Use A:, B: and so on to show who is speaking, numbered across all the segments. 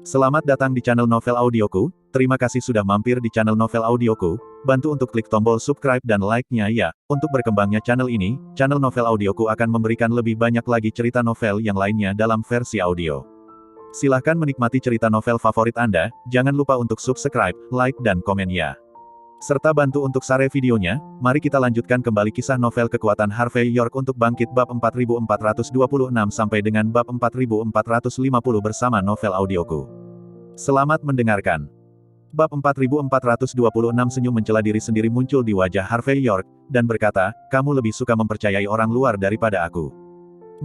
A: Selamat datang di channel Novel Audioku, terima kasih sudah mampir di channel Novel Audioku, bantu untuk klik tombol subscribe dan like-nya ya. Untuk berkembangnya channel ini, channel Novel Audioku akan memberikan lebih banyak lagi cerita novel yang lainnya dalam versi audio. Silahkan menikmati cerita novel favorit Anda, jangan lupa untuk subscribe, like dan komen ya. Serta bantu untuk share videonya, mari kita lanjutkan kembali kisah novel kekuatan Harvey York untuk bangkit bab 4426 sampai dengan bab 4450 bersama Novel Audioku. Selamat mendengarkan. Bab 4426 senyum mencela diri sendiri muncul di wajah Harvey York, dan berkata, kamu lebih suka mempercayai orang luar daripada aku.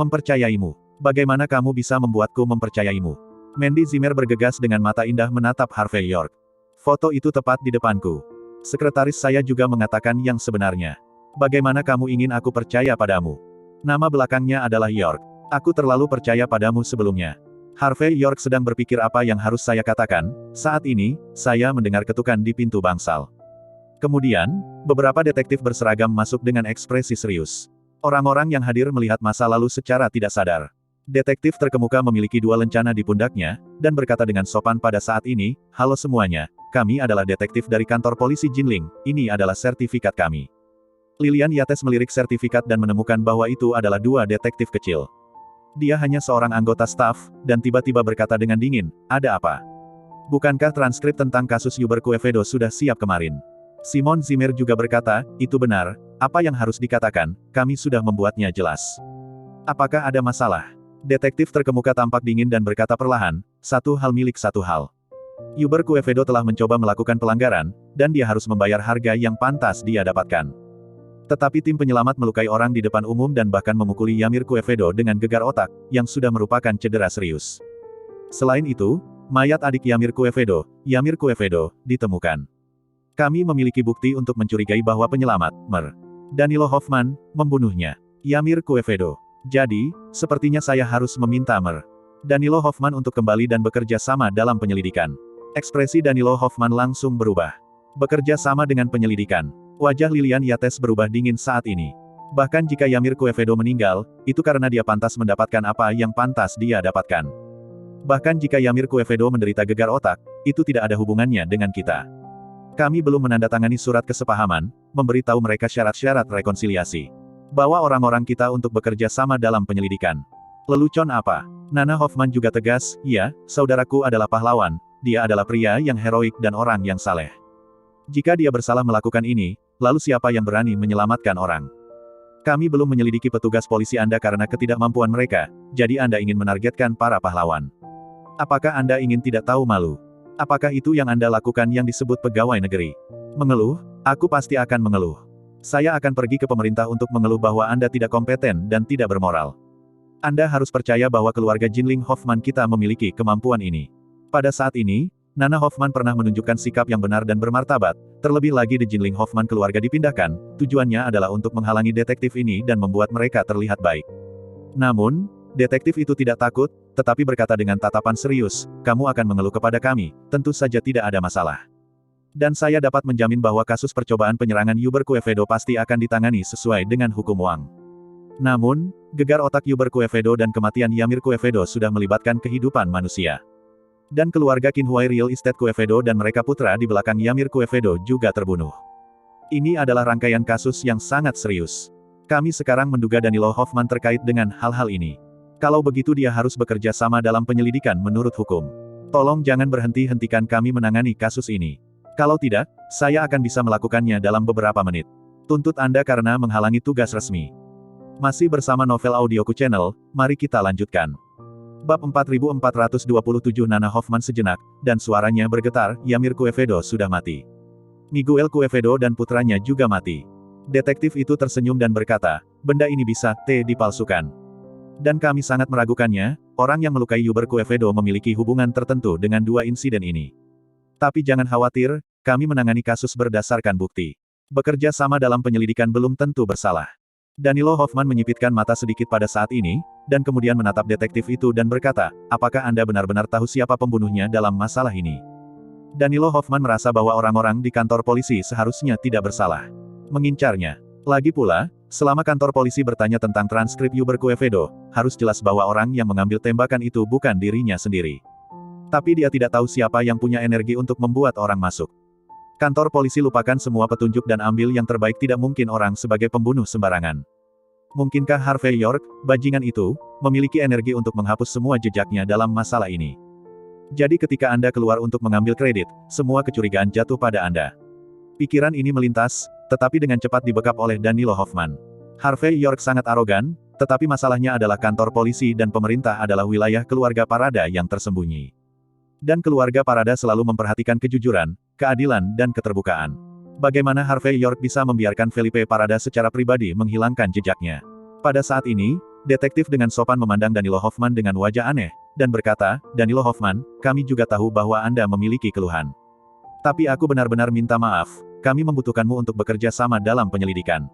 A: Mempercayaimu. Bagaimana kamu bisa membuatku mempercayaimu? Mandy Zimmer bergegas dengan mata indah menatap Harvey York. Foto itu tepat di depanku. Sekretaris saya juga mengatakan yang sebenarnya. Bagaimana kamu ingin aku percaya padamu? Nama belakangnya adalah York. Aku terlalu percaya padamu sebelumnya. Harvey York sedang berpikir apa yang harus saya katakan. Saat ini, saya mendengar ketukan di pintu bangsal. Kemudian, beberapa detektif berseragam masuk dengan ekspresi serius. Orang-orang yang hadir melihat masa lalu secara tidak sadar. Detektif terkemuka memiliki dua lencana di pundaknya, dan berkata dengan sopan pada saat ini, halo semuanya, kami adalah detektif dari kantor polisi Jinling, ini adalah sertifikat kami. Lilian Yates melirik sertifikat dan menemukan bahwa itu adalah dua detektif kecil. Dia hanya seorang anggota staf, dan tiba-tiba berkata dengan dingin, ada apa? Bukankah transkrip tentang kasus Yuber Quevedo sudah siap kemarin? Simon Zimmer juga berkata, itu benar, apa yang harus dikatakan, kami sudah membuatnya jelas. Apakah ada masalah? Detektif terkemuka tampak dingin dan berkata perlahan, satu hal milik satu hal. Yuber Quevedo telah mencoba melakukan pelanggaran, dan dia harus membayar harga yang pantas dia dapatkan. Tetapi tim penyelamat melukai orang di depan umum dan bahkan memukuli Yamir Quevedo dengan gegar otak, yang sudah merupakan cedera serius. Selain itu, mayat adik Yamir Quevedo, ditemukan. Kami memiliki bukti untuk mencurigai bahwa penyelamat, Danilo Hoffman, membunuhnya. Yamir Quevedo. Jadi, sepertinya saya harus meminta Danilo Hoffman untuk kembali dan bekerja sama dalam penyelidikan. Ekspresi Danilo Hoffman langsung berubah. Bekerja sama dengan penyelidikan. Wajah Lilian Yates berubah dingin saat ini. Bahkan jika Yamir Quevedo meninggal, itu karena dia pantas mendapatkan apa yang pantas dia dapatkan. Bahkan jika Yamir Quevedo menderita gegar otak, itu tidak ada hubungannya dengan kita. Kami belum menandatangani surat kesepahaman, memberitahu mereka syarat-syarat rekonsiliasi. Bawa orang-orang kita untuk bekerja sama dalam penyelidikan. Lelucon apa? Nana Hoffman juga tegas, ya, saudaraku adalah pahlawan, dia adalah pria yang heroik dan orang yang saleh. Jika dia bersalah melakukan ini, lalu siapa yang berani menyelamatkan orang? Kami belum menyelidiki petugas polisi Anda karena ketidakmampuan mereka, jadi Anda ingin menargetkan para pahlawan. Apakah Anda ingin tidak tahu malu? Apakah itu yang Anda lakukan yang disebut pegawai negeri? Mengeluh? Aku pasti akan mengeluh. Saya akan pergi ke pemerintah untuk mengeluh bahwa Anda tidak kompeten dan tidak bermoral. Anda harus percaya bahwa keluarga Jinling Hoffman kita memiliki kemampuan ini. Pada saat ini, Nana Hoffman pernah menunjukkan sikap yang benar dan bermartabat, terlebih lagi di Jinling Hoffman keluarga dipindahkan, tujuannya adalah untuk menghalangi detektif ini dan membuat mereka terlihat baik. Namun, detektif itu tidak takut, tetapi berkata dengan tatapan serius, kamu akan mengeluh kepada kami, tentu saja tidak ada masalah. Dan saya dapat menjamin bahwa kasus percobaan penyerangan Yuber Quevedo pasti akan ditangani sesuai dengan hukum Wang. Namun, gegar otak Yuber Quevedo dan kematian Yamir Quevedo sudah melibatkan kehidupan manusia. Dan keluarga Qinhuai Real Estate Quevedo dan mereka putra di belakang Yamir Quevedo juga terbunuh. Ini adalah rangkaian kasus yang sangat serius. Kami sekarang menduga Danilo Hoffman terkait dengan hal-hal ini. Kalau begitu dia harus bekerja sama dalam penyelidikan menurut hukum. Tolong jangan berhenti-hentikan kami menangani kasus ini. Kalau tidak, saya akan bisa melakukannya dalam beberapa menit. Tuntut Anda karena menghalangi tugas resmi. Masih bersama Novel Audioku Channel, mari kita lanjutkan. Bab 4427 Nana Hoffman sejenak, dan suaranya bergetar, Yamir Quevedo sudah mati. Miguel Quevedo dan putranya juga mati. Detektif itu tersenyum dan berkata, benda ini bisa, dipalsukan. Dan kami sangat meragukannya, orang yang melukai Yuber Quevedo memiliki hubungan tertentu dengan dua insiden ini. Tapi jangan khawatir, kami menangani kasus berdasarkan bukti. Bekerja sama dalam penyelidikan belum tentu bersalah. Danilo Hoffman menyipitkan mata sedikit pada saat ini, dan kemudian menatap detektif itu dan berkata, apakah Anda benar-benar tahu siapa pembunuhnya dalam masalah ini? Danilo Hoffman merasa bahwa orang-orang di kantor polisi seharusnya tidak bersalah mengincarnya. Lagi pula, selama kantor polisi bertanya tentang transkrip Yuber Quevedo, harus jelas bahwa orang yang mengambil tembakan itu bukan dirinya sendiri. Tapi dia tidak tahu siapa yang punya energi untuk membuat orang masuk. Kantor polisi lupakan semua petunjuk dan ambil yang terbaik. Tidak mungkin orang sebagai pembunuh sembarangan. Mungkinkah Harvey York, bajingan itu, memiliki energi untuk menghapus semua jejaknya dalam masalah ini? Jadi ketika Anda keluar untuk mengambil kredit, semua kecurigaan jatuh pada Anda. Pikiran ini melintas, tetapi dengan cepat dibekap oleh Danilo Hoffman. Harvey York sangat arogan, tetapi masalahnya adalah kantor polisi dan pemerintah adalah wilayah keluarga Parada yang tersembunyi. Dan keluarga Parada selalu memperhatikan kejujuran, keadilan, dan keterbukaan. Bagaimana Harvey York bisa membiarkan Felipe Parada secara pribadi menghilangkan jejaknya? Pada saat ini, detektif dengan sopan memandang Danilo Hoffman dengan wajah aneh, dan berkata, Danilo Hoffman, kami juga tahu bahwa Anda memiliki keluhan. Tapi aku benar-benar minta maaf, kami membutuhkanmu untuk bekerja sama dalam penyelidikan.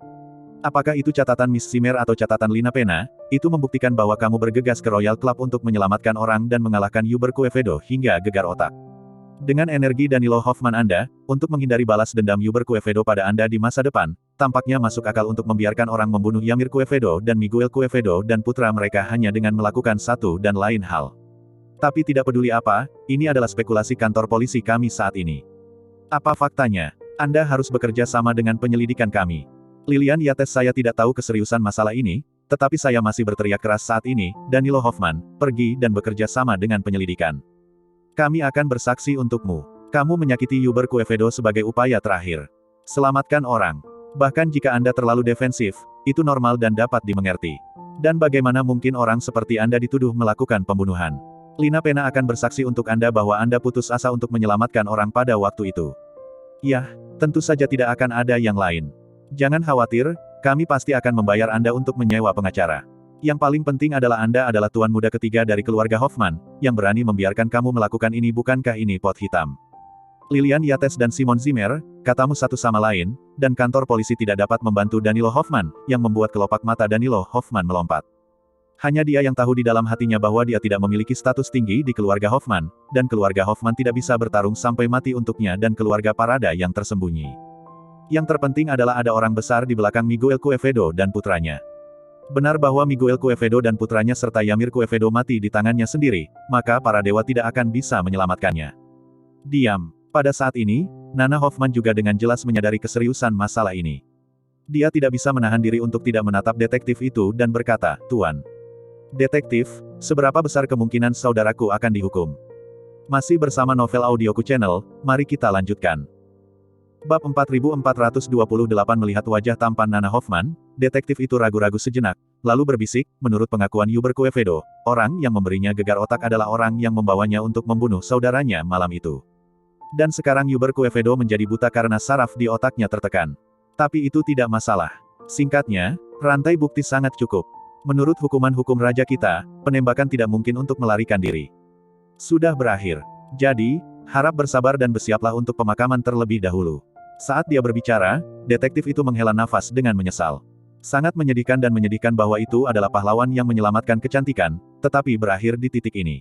A: Apakah itu catatan Miss Zimmer atau catatan Lina Pena, itu membuktikan bahwa kamu bergegas ke Royal Club untuk menyelamatkan orang dan mengalahkan Yuber Quevedo hingga gegar otak. Dengan energi Danilo Hoffman Anda, untuk menghindari balas dendam Yuber Quevedo pada Anda di masa depan, tampaknya masuk akal untuk membiarkan orang membunuh Yamir Quevedo dan Miguel Quevedo dan putra mereka hanya dengan melakukan satu dan lain hal. Tapi tidak peduli apa, ini adalah spekulasi kantor polisi kami saat ini. Apa faktanya? Anda harus bekerja sama dengan penyelidikan kami. Lilian Yates, saya tidak tahu keseriusan masalah ini, tetapi saya masih berteriak keras saat ini, Danilo Hoffman, pergi dan bekerja sama dengan penyelidikan. Kami akan bersaksi untukmu. Kamu menyakiti Yuber Quevedo sebagai upaya terakhir. Selamatkan orang. Bahkan jika Anda terlalu defensif, itu normal dan dapat dimengerti. Dan bagaimana mungkin orang seperti Anda dituduh melakukan pembunuhan? Lina Pena akan bersaksi untuk Anda bahwa Anda putus asa untuk menyelamatkan orang pada waktu itu. Yah, tentu saja tidak akan ada yang lain. Jangan khawatir, kami pasti akan membayar Anda untuk menyewa pengacara. Yang paling penting adalah Anda adalah tuan muda ketiga dari keluarga Hoffman, yang berani membiarkan kamu melakukan ini. Bukankah ini pot hitam? Lilian Yates dan Simon Zimmer, katamu satu sama lain, dan kantor polisi tidak dapat membantu Danilo Hoffman, yang membuat kelopak mata Danilo Hoffman melompat. Hanya dia yang tahu di dalam hatinya bahwa dia tidak memiliki status tinggi di keluarga Hoffman, dan keluarga Hoffman tidak bisa bertarung sampai mati untuknya dan keluarga Parada yang tersembunyi. Yang terpenting adalah ada orang besar di belakang Miguel Quevedo dan putranya. Benar bahwa Miguel Quevedo dan putranya serta Yamir Quevedo mati di tangannya sendiri, maka para dewa tidak akan bisa menyelamatkannya. Diam. Pada saat ini, Nana Hoffman juga dengan jelas menyadari keseriusan masalah ini. Dia tidak bisa menahan diri untuk tidak menatap detektif itu dan berkata, Tuan Detektif, seberapa besar kemungkinan saudaraku akan dihukum? Masih bersama Novel Audioku Channel, mari kita lanjutkan. Bab 4428. Melihat wajah tampan Nana Hoffman, detektif itu ragu-ragu sejenak, lalu berbisik, menurut pengakuan Yuber Quevedo, orang yang memberinya gegar otak adalah orang yang membawanya untuk membunuh saudaranya malam itu. Dan sekarang Yuber Quevedo menjadi buta karena saraf di otaknya tertekan. Tapi itu tidak masalah. Singkatnya, rantai bukti sangat cukup. Menurut hukuman-hukum raja kita, penembakan tidak mungkin untuk melarikan diri. Sudah berakhir. Jadi, harap bersabar dan bersiaplah untuk pemakaman terlebih dahulu. Saat dia berbicara, detektif itu menghela nafas dengan menyesal. Sangat menyedihkan dan menyedihkan bahwa itu adalah pahlawan yang menyelamatkan kecantikan, tetapi berakhir di titik ini.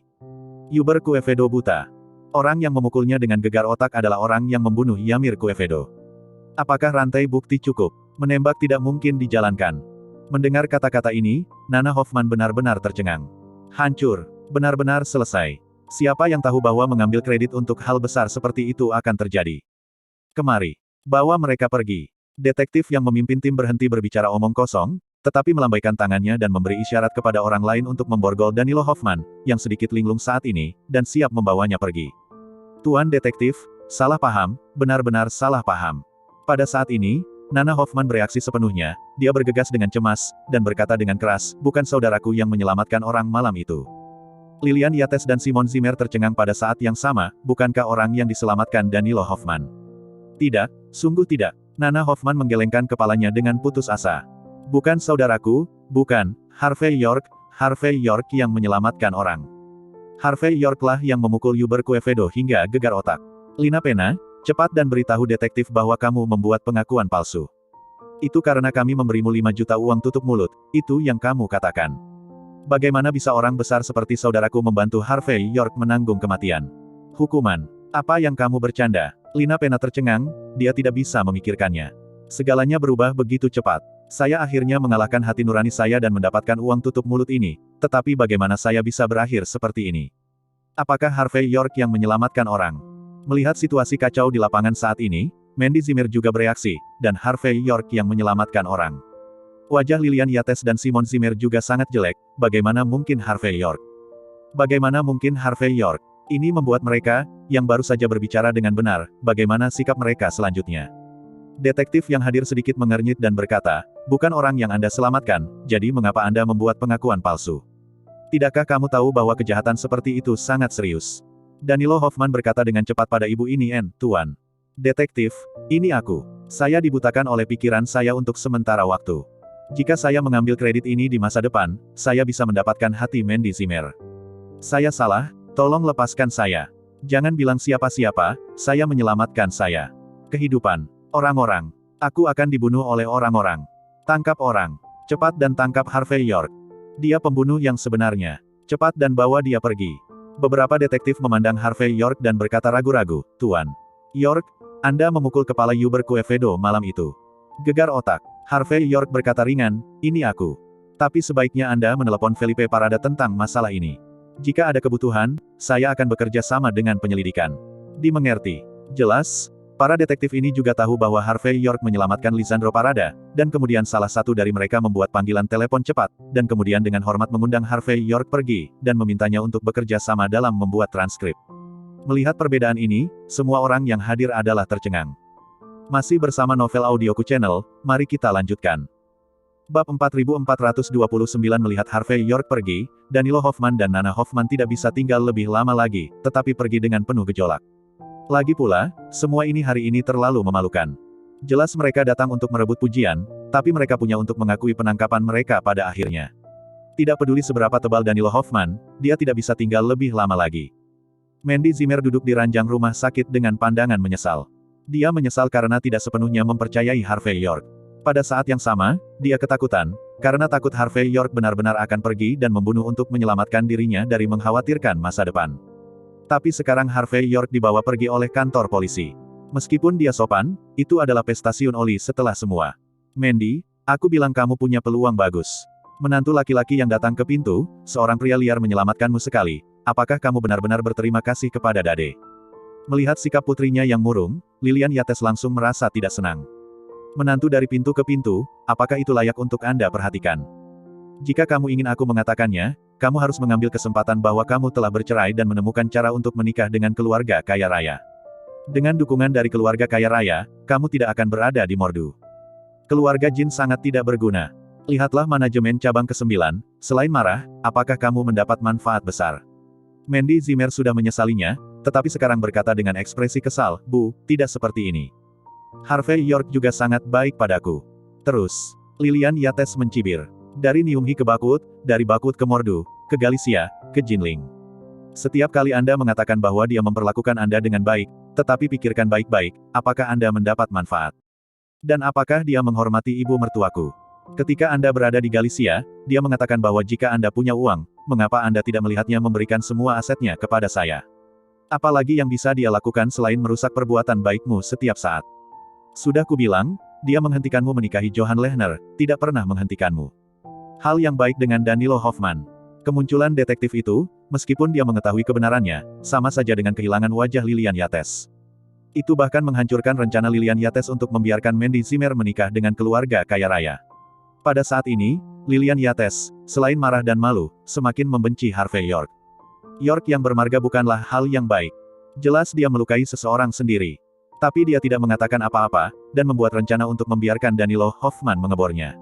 A: Yuber Quevedo buta. Orang yang memukulnya dengan gegar otak adalah orang yang membunuh Yamir Quevedo. Apakah rantai bukti cukup? Menembak tidak mungkin dijalankan. Mendengar kata-kata ini, Nana Hoffman benar-benar tercengang. Hancur. Benar-benar selesai. Siapa yang tahu bahwa mengambil kredit untuk hal besar seperti itu akan terjadi? Kemari. Bawa mereka pergi. Detektif yang memimpin tim berhenti berbicara omong kosong, tetapi melambaikan tangannya dan memberi isyarat kepada orang lain untuk memborgol Danilo Hoffman, yang sedikit linglung saat ini, dan siap membawanya pergi. Tuan detektif, salah paham, benar-benar salah paham. Pada saat ini, Nana Hoffman bereaksi sepenuhnya, dia bergegas dengan cemas, dan berkata dengan keras, bukan saudaraku yang menyelamatkan orang malam itu. Lilian Yates dan Simon Zimmer tercengang pada saat yang sama, bukankah orang yang diselamatkan Danilo Hoffman? Tidak, sungguh tidak. Nana Hoffman menggelengkan kepalanya dengan putus asa. Bukan saudaraku, bukan, Harvey York yang menyelamatkan orang. Harvey Yorklah yang memukul Yuber Quevedo hingga gegar otak. Lina Pena, cepat dan beritahu detektif bahwa kamu membuat pengakuan palsu. Itu karena kami memberimu 5 juta uang tutup mulut, itu yang kamu katakan. Bagaimana bisa orang besar seperti saudaraku membantu Harvey York menanggung kematian? Hukuman. Apa yang kamu bercanda? Lina Pena tercengang, dia tidak bisa memikirkannya. Segalanya berubah begitu cepat. Saya akhirnya mengalahkan hati nurani saya dan mendapatkan uang tutup mulut ini, tetapi bagaimana saya bisa berakhir seperti ini? Apakah Harvey York yang menyelamatkan orang? Melihat situasi kacau di lapangan saat ini, Mandy Zimmer juga bereaksi, dan Harvey York yang menyelamatkan orang. Wajah Lilian Yates dan Simon Zimmer juga sangat jelek, bagaimana mungkin Harvey York? Bagaimana mungkin Harvey York? Ini membuat mereka, yang baru saja berbicara dengan benar, bagaimana sikap mereka selanjutnya. Detektif yang hadir sedikit mengernyit dan berkata, bukan orang yang Anda selamatkan, jadi mengapa Anda membuat pengakuan palsu? Tidakkah kamu tahu bahwa kejahatan seperti itu sangat serius? Danilo Hoffman berkata dengan cepat pada ibu ini, Tuan. Detektif, ini aku. Saya dibutakan oleh pikiran saya untuk sementara waktu. Jika saya mengambil kredit ini di masa depan, saya bisa mendapatkan hati Mandy Zimmer. Saya salah, tolong lepaskan saya. Jangan bilang siapa-siapa, saya menyelamatkan saya. Kehidupan. Orang-orang. Aku akan dibunuh oleh orang-orang. Tangkap orang. Cepat dan tangkap Harvey York. Dia pembunuh yang sebenarnya. Cepat dan bawa dia pergi. Beberapa detektif memandang Harvey York dan berkata ragu-ragu, Tuan. York, Anda memukul kepala Hubert Quevedo malam itu. Gegar otak. Harvey York berkata ringan, ini aku. Tapi sebaiknya Anda menelepon Felipe Parada tentang masalah ini. Jika ada kebutuhan, saya akan bekerja sama dengan penyelidikan. Dimengerti. Jelas, para detektif ini juga tahu bahwa Harvey York menyelamatkan Lisandro Parada, dan kemudian salah satu dari mereka membuat panggilan telepon cepat, dan kemudian dengan hormat mengundang Harvey York pergi, dan memintanya untuk bekerja sama dalam membuat transkrip. Melihat perbedaan ini, semua orang yang hadir adalah tercengang. Masih bersama Novel Audioku Channel, mari kita lanjutkan. Bab 4429 melihat Harvey York pergi, Danilo Hoffman dan Nana Hoffman tidak bisa tinggal lebih lama lagi, tetapi pergi dengan penuh gejolak. Lagi pula, semua ini hari ini terlalu memalukan. Jelas mereka datang untuk merebut pujian, tapi mereka punya untuk mengakui penangkapan mereka pada akhirnya. Tidak peduli seberapa tebal Danilo Hoffman, dia tidak bisa tinggal lebih lama lagi. Mandy Zimmer duduk di ranjang rumah sakit dengan pandangan menyesal. Dia menyesal karena tidak sepenuhnya mempercayai Harvey York. Pada saat yang sama, dia ketakutan, karena takut Harvey York benar-benar akan pergi dan membunuh untuk menyelamatkan dirinya dari mengkhawatirkan masa depan. Tapi sekarang Harvey York dibawa pergi oleh kantor polisi. Meskipun dia sopan, itu adalah pesta stasiun Oli setelah semua. Mandy, aku bilang kamu punya peluang bagus. Menantu laki-laki yang datang ke pintu, seorang pria liar menyelamatkanmu sekali. Apakah kamu benar-benar berterima kasih kepada Dade? Melihat sikap putrinya yang murung, Lilian Yates langsung merasa tidak senang. Menantu dari pintu ke pintu, apakah itu layak untuk Anda perhatikan? Jika kamu ingin aku mengatakannya, kamu harus mengambil kesempatan bahwa kamu telah bercerai dan menemukan cara untuk menikah dengan keluarga kaya raya. Dengan dukungan dari keluarga kaya raya, kamu tidak akan berada di Mordu. Keluarga Jin sangat tidak berguna. Lihatlah manajemen cabang ke-9, selain marah, apakah kamu mendapat manfaat besar? Mandy Zimmer sudah menyesalinya, tetapi sekarang berkata dengan ekspresi kesal, Bu, tidak seperti ini. Harvey York juga sangat baik padaku. Terus, Lilian Yates mencibir. Dari Niumhi ke Bakut, dari Bakut ke Mordu, ke Galicia, ke Jinling. Setiap kali Anda mengatakan bahwa dia memperlakukan Anda dengan baik, tetapi pikirkan baik-baik, apakah Anda mendapat manfaat? Dan apakah dia menghormati ibu mertuaku? Ketika Anda berada di Galicia, dia mengatakan bahwa jika Anda punya uang, mengapa Anda tidak melihatnya memberikan semua asetnya kepada saya? Apalagi yang bisa dia lakukan selain merusak perbuatan baikmu setiap saat? Sudah kubilang, dia menghentikanmu menikahi Johan Lehner, tidak pernah menghentikanmu. Hal yang baik dengan Danilo Hoffman. Kemunculan detektif itu, meskipun dia mengetahui kebenarannya, sama saja dengan kehilangan wajah Lilian Yates. Itu bahkan menghancurkan rencana Lilian Yates untuk membiarkan Mandy Zimmer menikah dengan keluarga kaya raya. Pada saat ini, Lilian Yates, selain marah dan malu, semakin membenci Harvey York. York yang bermarga bukanlah hal yang baik. Jelas dia melukai seseorang sendiri. Tapi dia tidak mengatakan apa-apa, dan membuat rencana untuk membiarkan Danilo Hoffman mengebornya.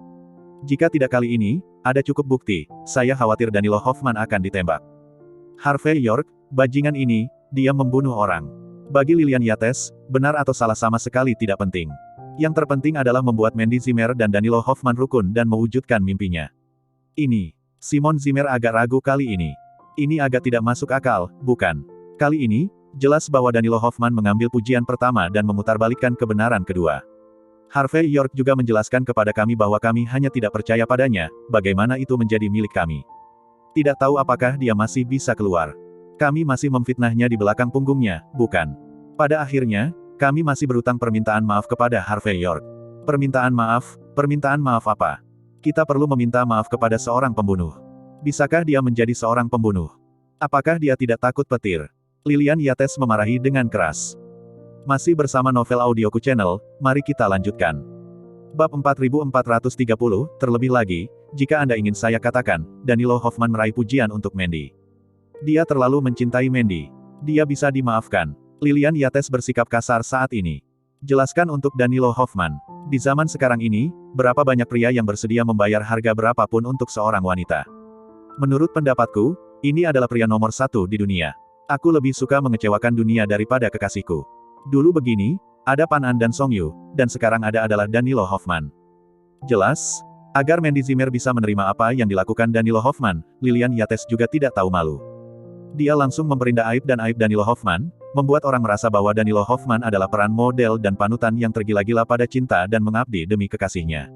A: Jika tidak kali ini, ada cukup bukti, saya khawatir Danilo Hoffman akan ditembak. Harvey York, bajingan ini, dia membunuh orang. Bagi Lilian Yates, benar atau salah sama sekali tidak penting. Yang terpenting adalah membuat Mandy Zimmer dan Danilo Hoffman rukun dan mewujudkan mimpinya. Ini, Simon Zimmer agak ragu kali ini. Ini agak tidak masuk akal, bukan? Kali ini, jelas bahwa Danilo Hoffman mengambil pujian pertama dan memutarbalikkan kebenaran kedua. Harvey York juga menjelaskan kepada kami bahwa kami hanya tidak percaya padanya, bagaimana itu menjadi milik kami. Tidak tahu apakah dia masih bisa keluar. Kami masih memfitnahnya di belakang punggungnya, bukan? Pada akhirnya, kami masih berutang permintaan maaf kepada Harvey York. Permintaan maaf apa? Kita perlu meminta maaf kepada seorang pembunuh. Bisakah dia menjadi seorang pembunuh? Apakah dia tidak takut petir? Lilian Yates memarahi dengan keras. Masih bersama Novel Audioku Channel, mari kita lanjutkan. Bab 4430, terlebih lagi, jika Anda ingin saya katakan, Danilo Hoffman meraih pujian untuk Mandy. Dia terlalu mencintai Mandy. Dia bisa dimaafkan. Lilian Yates bersikap kasar saat ini. Jelaskan untuk Danilo Hoffman. Di zaman sekarang ini, berapa banyak pria yang bersedia membayar harga berapapun untuk seorang wanita? Menurut pendapatku, ini adalah pria nomor 1 di dunia. Aku lebih suka mengecewakan dunia daripada kekasihku. Dulu begini, ada Pan An dan Song Yu, dan sekarang ada adalah Danilo Hoffman. Jelas? Agar Mandy Zimmer bisa menerima apa yang dilakukan Danilo Hoffman, Lilian Yates juga tidak tahu malu. Dia langsung memperindah aib dan aib Danilo Hoffman, membuat orang merasa bahwa Danilo Hoffman adalah peran model dan panutan yang tergila-gila pada cinta dan mengabdi demi kekasihnya.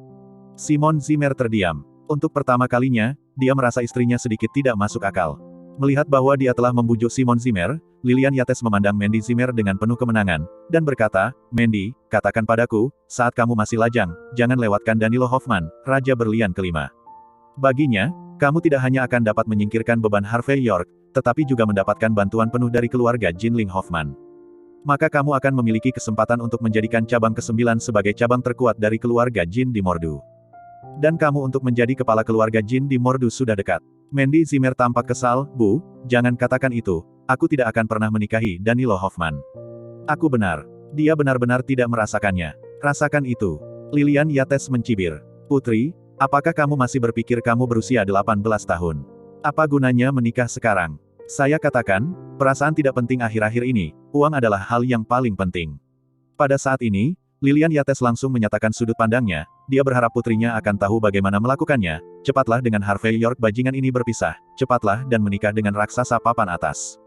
A: Simon Zimmer terdiam. Untuk pertama kalinya, dia merasa istrinya sedikit tidak masuk akal. Melihat bahwa dia telah membujuk Simon Zimmer, Lilian Yates memandang Mandy Zimmer dengan penuh kemenangan, dan berkata, Mandy, katakan padaku, saat kamu masih lajang, jangan lewatkan Danilo Hoffman, Raja Berlian kelima. Baginya, kamu tidak hanya akan dapat menyingkirkan beban Harvey York, tetapi juga mendapatkan bantuan penuh dari keluarga Jinling Hoffman. Maka kamu akan memiliki kesempatan untuk menjadikan cabang ke-9 sebagai cabang terkuat dari keluarga Jin di Mordu. Dan kamu untuk menjadi kepala keluarga Jin di Mordu sudah dekat. Mandy Zimmer tampak kesal, Bu, jangan katakan itu, aku tidak akan pernah menikahi Danilo Hoffman. Aku benar. Dia benar-benar tidak merasakannya. Rasakan itu. Lilian Yates mencibir. Putri, apakah kamu masih berpikir kamu berusia 18 tahun? Apa gunanya menikah sekarang? Saya katakan, perasaan tidak penting akhir-akhir ini, uang adalah hal yang paling penting. Pada saat ini, Lilian Yates langsung menyatakan sudut pandangnya, dia berharap putrinya akan tahu bagaimana melakukannya, cepatlah dengan Harvey York bajingan ini berpisah, cepatlah dan menikah dengan raksasa papan atas.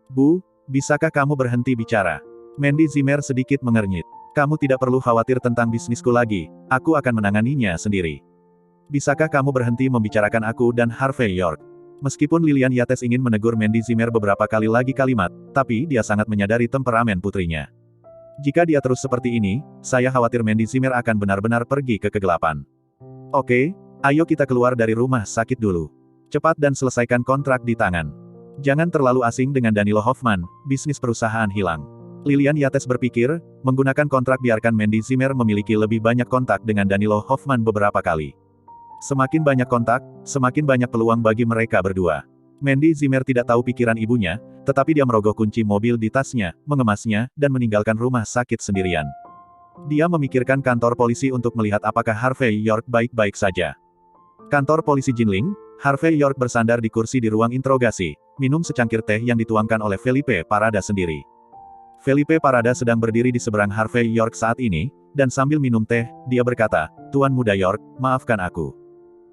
A: Bu, bisakah kamu berhenti bicara? Mandy Zimmer sedikit mengernyit. Kamu tidak perlu khawatir tentang bisnisku lagi, aku akan menanganinya sendiri. Bisakah kamu berhenti membicarakan aku dan Harvey York? Meskipun Lilian Yates ingin menegur Mandy Zimmer beberapa kali lagi kalimat, tapi dia sangat menyadari temperamen putrinya. Jika dia terus seperti ini, saya khawatir Mandy Zimmer akan benar-benar pergi ke kegelapan. Oke, ayo kita keluar dari rumah sakit dulu. Cepat dan selesaikan kontrak di tangan. Jangan terlalu asing dengan Danilo Hoffman, bisnis perusahaan hilang. Lilian Yates berpikir, menggunakan kontrak biarkan Mandy Zimmer memiliki lebih banyak kontak dengan Danilo Hoffman beberapa kali. Semakin banyak kontak, semakin banyak peluang bagi mereka berdua. Mandy Zimmer tidak tahu pikiran ibunya, tetapi dia merogoh kunci mobil di tasnya, mengemasnya, dan meninggalkan rumah sakit sendirian. Dia memikirkan kantor polisi untuk melihat apakah Harvey York baik-baik saja. Kantor polisi Jinling, Harvey York bersandar di kursi di ruang interogasi, minum secangkir teh yang dituangkan oleh Felipe Parada sendiri. Felipe Parada sedang berdiri di seberang Harvey York saat ini, dan sambil minum teh, dia berkata, Tuan Muda York, maafkan aku.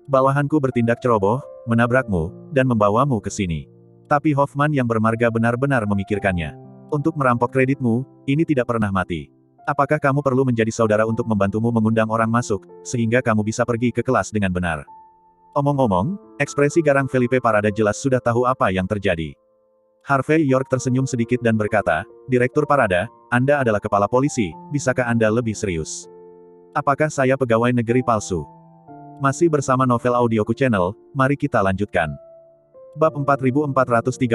A: Bawahanku bertindak ceroboh, menabrakmu, dan membawamu ke sini. Tapi Hoffman yang bermarga benar-benar memikirkannya. Untuk merampok kreditmu, ini tidak pernah mati. Apakah kamu perlu menjadi saudara untuk membantumu mengundang orang masuk, sehingga kamu bisa pergi ke kelas dengan benar? Omong-omong, ekspresi garang Felipe Parada jelas sudah tahu apa yang terjadi. Harvey York tersenyum sedikit dan berkata, Direktur Parada, Anda adalah kepala polisi, bisakah Anda lebih serius? Apakah saya pegawai negeri palsu? Masih bersama Novel Audioku Channel, mari kita lanjutkan. Bab 4431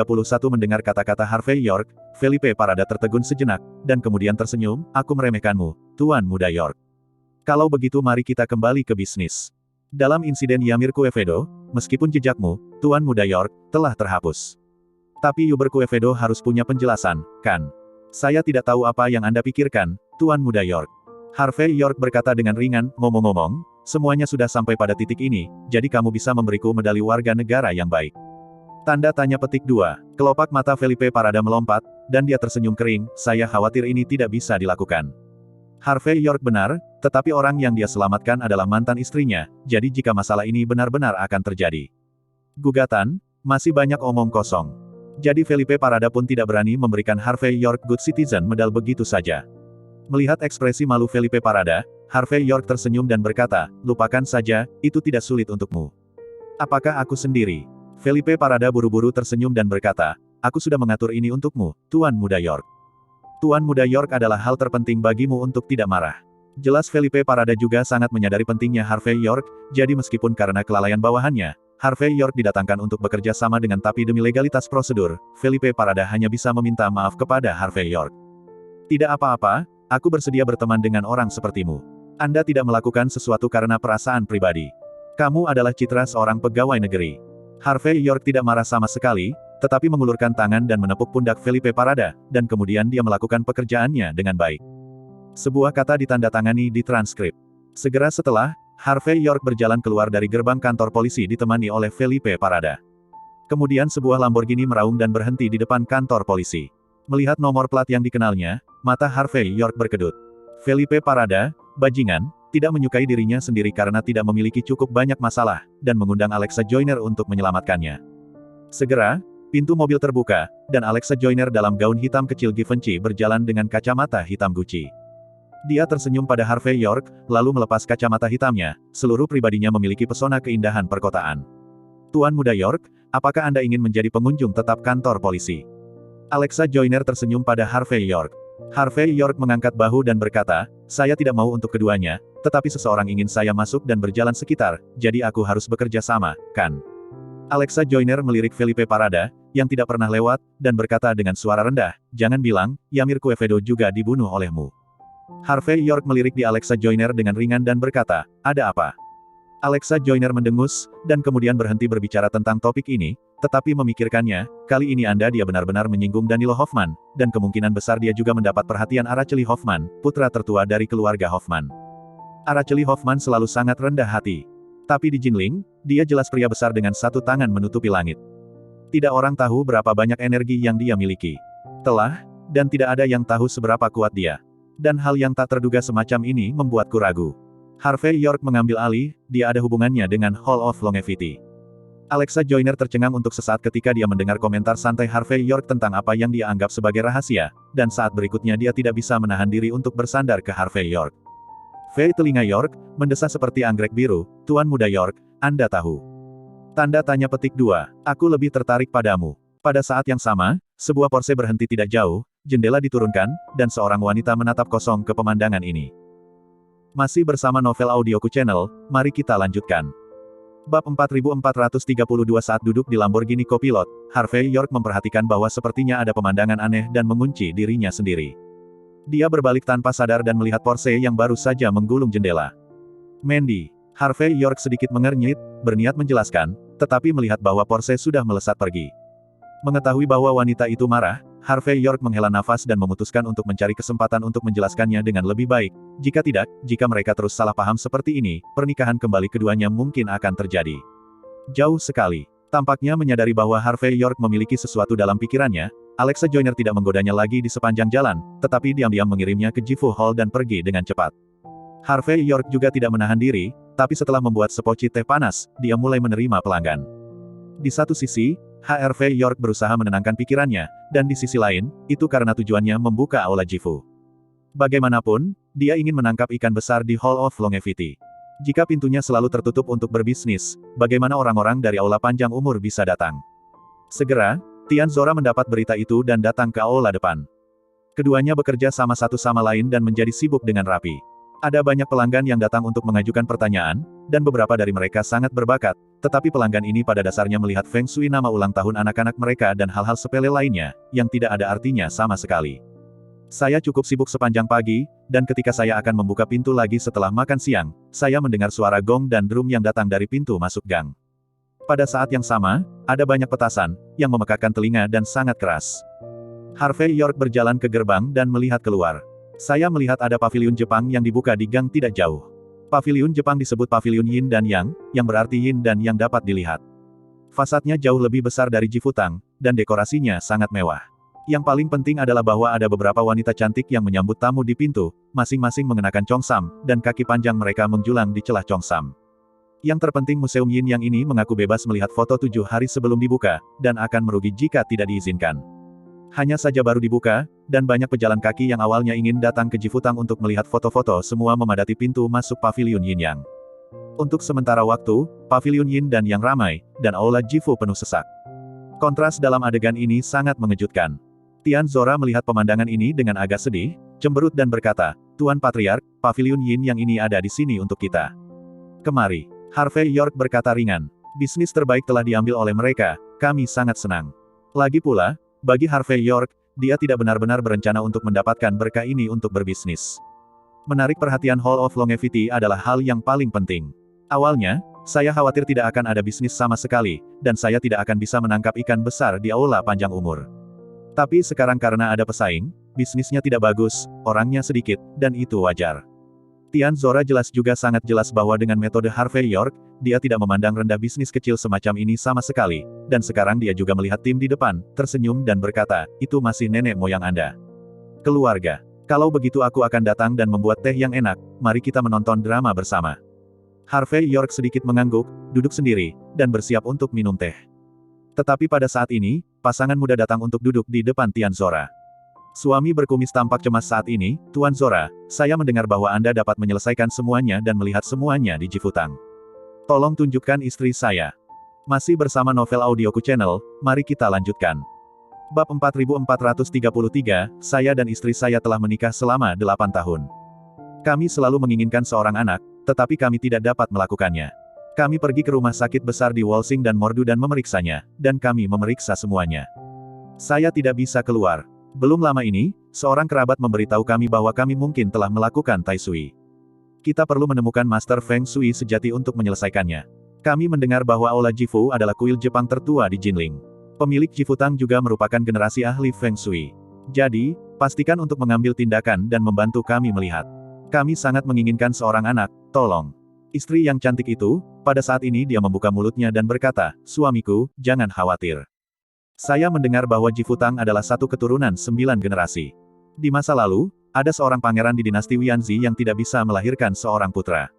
A: mendengar kata-kata Harvey York, Felipe Parada tertegun sejenak, dan kemudian tersenyum, aku meremehkanmu, Tuan Muda York. Kalau begitu mari kita kembali ke bisnis. Dalam insiden Yamir Quevedo, meskipun jejakmu, Tuan Muda York, telah terhapus. Tapi Yuber Quevedo harus punya penjelasan, kan? Saya tidak tahu apa yang Anda pikirkan, Tuan Muda York. Harvey York berkata dengan ringan, ngomong-ngomong, semuanya sudah sampai pada titik ini, jadi kamu bisa memberiku medali warga negara yang baik. Tanda tanya petik 2. Kelopak mata Felipe Parada melompat, dan dia tersenyum kering, saya khawatir ini tidak bisa dilakukan. Harvey York benar, tetapi orang yang dia selamatkan adalah mantan istrinya, jadi jika masalah ini benar-benar akan terjadi. Gugatan, masih banyak omong kosong. Jadi Felipe Parada pun tidak berani memberikan Harvey York Good Citizen medal begitu saja. Melihat ekspresi malu Felipe Parada, Harvey York tersenyum dan berkata, lupakan saja, itu tidak sulit untukmu. Apakah aku sendiri? Felipe Parada buru-buru tersenyum dan berkata, aku sudah mengatur ini untukmu, Tuan Muda York. Tuan Muda York adalah hal terpenting bagimu untuk tidak marah. Jelas Felipe Parada juga sangat menyadari pentingnya Harvey York, jadi meskipun karena kelalaian bawahannya, Harvey York didatangkan untuk bekerja sama dengan tapi demi legalitas prosedur, Felipe Parada hanya bisa meminta maaf kepada Harvey York. Tidak apa-apa, aku bersedia berteman dengan orang sepertimu. Anda tidak melakukan sesuatu karena perasaan pribadi. Kamu adalah citra seorang pegawai negeri. Harvey York tidak marah sama sekali, tetapi mengulurkan tangan dan menepuk pundak Felipe Parada, dan kemudian dia melakukan pekerjaannya dengan baik. Sebuah kata ditandatangani di transkrip. Segera setelah, Harvey York berjalan keluar dari gerbang kantor polisi ditemani oleh Felipe Parada. Kemudian sebuah Lamborghini meraung dan berhenti di depan kantor polisi. Melihat nomor plat yang dikenalnya, mata Harvey York berkedut. Felipe Parada, bajingan, tidak menyukai dirinya sendiri karena tidak memiliki cukup banyak masalah, dan mengundang Alexa Joyner untuk menyelamatkannya. Segera, pintu mobil terbuka, dan Alexa Joyner dalam gaun hitam kecil Givenchy berjalan dengan kacamata hitam Gucci. Dia tersenyum pada Harvey York, lalu melepas kacamata hitamnya, seluruh pribadinya memiliki pesona keindahan perkotaan. Tuan Muda York, apakah Anda ingin menjadi pengunjung tetap kantor polisi? Alexa Joyner tersenyum pada Harvey York. Harvey York mengangkat bahu dan berkata, saya tidak mau untuk keduanya, tetapi seseorang ingin saya masuk dan berjalan sekitar, jadi aku harus bekerja sama, kan? Alexa Joyner melirik Felipe Parada, yang tidak pernah lewat, dan berkata dengan suara rendah, jangan bilang, Yamir Quevedo juga dibunuh olehmu. Harvey York melirik di Alexa Joyner dengan ringan dan berkata, ada apa? Alexa Joyner mendengus, dan kemudian berhenti berbicara tentang topik ini, tetapi memikirkannya, kali ini dia benar-benar menyinggung Danilo Hoffman, dan kemungkinan besar dia juga mendapat perhatian Araceli Hoffman, putra tertua dari keluarga Hoffman. Araceli Hoffman selalu sangat rendah hati. Tapi di Jinling, dia jelas pria besar dengan satu tangan menutupi langit. Tidak orang tahu berapa banyak energi yang dia miliki. Dan tidak ada yang tahu seberapa kuat dia. Dan hal yang tak terduga semacam ini membuatku ragu. Harvey York mengambil alih, dia ada hubungannya dengan Hall of Longevity. Alexa Joyner tercengang untuk sesaat ketika dia mendengar komentar santai Harvey York tentang apa yang dia anggap sebagai rahasia, dan saat berikutnya dia tidak bisa menahan diri untuk bersandar ke Harvey York. Telinga York, mendesah seperti anggrek biru, Tuan Muda York, Anda tahu. Tanda tanya petik 2, aku lebih tertarik padamu. Pada saat yang sama, sebuah Porsche berhenti tidak jauh, jendela diturunkan, dan seorang wanita menatap kosong ke pemandangan ini. Masih bersama Novel Audioku Channel, mari kita lanjutkan. Bab 4432 saat duduk di Lamborghini Copilot, Harvey York memperhatikan bahwa sepertinya ada pemandangan aneh dan mengunci dirinya sendiri. Dia berbalik tanpa sadar dan melihat Porsche yang baru saja menggulung jendela. Mandy. Harvey York sedikit mengernyit, berniat menjelaskan, tetapi melihat bahwa Porsche sudah melesat pergi. Mengetahui bahwa wanita itu marah, Harvey York menghela nafas dan memutuskan untuk mencari kesempatan untuk menjelaskannya dengan lebih baik. Jika tidak, jika mereka terus salah paham seperti ini, pernikahan kembali keduanya mungkin akan terjadi. Jauh sekali. Tampaknya menyadari bahwa Harvey York memiliki sesuatu dalam pikirannya, Alexa Joyner tidak menggodanya lagi di sepanjang jalan, tetapi diam-diam mengirimnya ke Jifu Hall dan pergi dengan cepat. Harvey York juga tidak menahan diri, tapi setelah membuat sepoci teh panas, dia mulai menerima pelanggan. Di satu sisi, Harvey York berusaha menenangkan pikirannya, dan di sisi lain, itu karena tujuannya membuka aula Jifu. Bagaimanapun, dia ingin menangkap ikan besar di Hall of Longevity. Jika pintunya selalu tertutup untuk berbisnis, bagaimana orang-orang dari aula panjang umur bisa datang? Segera, Tian Zora mendapat berita itu dan datang ke aula depan. Keduanya bekerja sama satu sama lain dan menjadi sibuk dengan rapi. Ada banyak pelanggan yang datang untuk mengajukan pertanyaan, dan beberapa dari mereka sangat berbakat, tetapi pelanggan ini pada dasarnya melihat Feng Shui nama ulang tahun anak-anak mereka dan hal-hal sepele lainnya, yang tidak ada artinya sama sekali. Saya cukup sibuk sepanjang pagi, dan ketika saya akan membuka pintu lagi setelah makan siang, saya mendengar suara gong dan drum yang datang dari pintu masuk gang. Pada saat yang sama, ada banyak petasan, yang memekakkan telinga dan sangat keras. Harvey York berjalan ke gerbang dan melihat keluar. Saya melihat ada paviliun Jepang yang dibuka di gang tidak jauh. Paviliun Jepang disebut paviliun Yin dan Yang, yang berarti Yin dan Yang dapat dilihat. Fasadnya jauh lebih besar dari Jifutang, dan dekorasinya sangat mewah. Yang paling penting adalah bahwa ada beberapa wanita cantik yang menyambut tamu di pintu, masing-masing mengenakan congsam, dan kaki panjang mereka menjulang di celah congsam. Yang terpenting Museum Yin Yang ini mengaku bebas melihat foto 7 hari sebelum dibuka, dan akan merugi jika tidak diizinkan. Hanya saja baru dibuka, dan banyak pejalan kaki yang awalnya ingin datang ke Jifutang untuk melihat foto-foto semua memadati pintu masuk paviliun Yin Yang. Untuk sementara waktu, paviliun Yin dan Yang ramai, dan aula Jifu penuh sesak. Kontras dalam adegan ini sangat mengejutkan. Tian Zora melihat pemandangan ini dengan agak sedih, cemberut dan berkata, Tuan Patriark, Paviliun Yin yang ini ada di sini untuk kita. Kemari. Harvey York berkata ringan. Bisnis terbaik telah diambil oleh mereka, kami sangat senang. Lagi pula, bagi Harvey York, dia tidak benar-benar berencana untuk mendapatkan berkah ini untuk berbisnis. Menarik perhatian Hall of Longevity adalah hal yang paling penting. Awalnya, saya khawatir tidak akan ada bisnis sama sekali, dan saya tidak akan bisa menangkap ikan besar di aula panjang umur. Tapi sekarang karena ada pesaing, bisnisnya tidak bagus, orangnya sedikit, dan itu wajar. Tian Zora jelas juga sangat jelas bahwa dengan metode Harvey York, dia tidak memandang rendah bisnis kecil semacam ini sama sekali, dan sekarang dia juga melihat tim di depan, tersenyum dan berkata, itu masih nenek moyang Anda. Keluarga. Kalau begitu aku akan datang dan membuat teh yang enak, mari kita menonton drama bersama. Harvey York sedikit mengangguk, duduk sendiri, dan bersiap untuk minum teh. Tetapi pada saat ini, pasangan muda datang untuk duduk di depan Tian Zora. Suami berkumis tampak cemas saat ini, Tuan Zora, saya mendengar bahwa Anda dapat menyelesaikan semuanya dan melihat semuanya di Jifutang. Tolong tunjukkan istri saya. Masih bersama Novel Audioku Channel, mari kita lanjutkan. Bab 4433, saya dan istri saya telah menikah selama 8 tahun. Kami selalu menginginkan seorang anak, tetapi kami tidak dapat melakukannya. Kami pergi ke rumah sakit besar di Walsing dan Mordu dan memeriksanya, dan kami memeriksa semuanya. Saya tidak bisa keluar. Belum lama ini, seorang kerabat memberitahu kami bahwa kami mungkin telah melakukan Tai Sui. Kita perlu menemukan Master Feng Shui sejati untuk menyelesaikannya. Kami mendengar bahwa Aula Jifu adalah kuil Jepang tertua di Jinling. Pemilik Jifutang juga merupakan generasi ahli Feng Shui. Jadi, pastikan untuk mengambil tindakan dan membantu kami melihat. Kami sangat menginginkan seorang anak, tolong. Istri yang cantik itu, pada saat ini dia membuka mulutnya dan berkata, suamiku, jangan khawatir. Saya mendengar bahwa Jifutang adalah satu keturunan 9 generasi. Di masa lalu, ada seorang pangeran di dinasti Wianzi yang tidak bisa melahirkan seorang putra.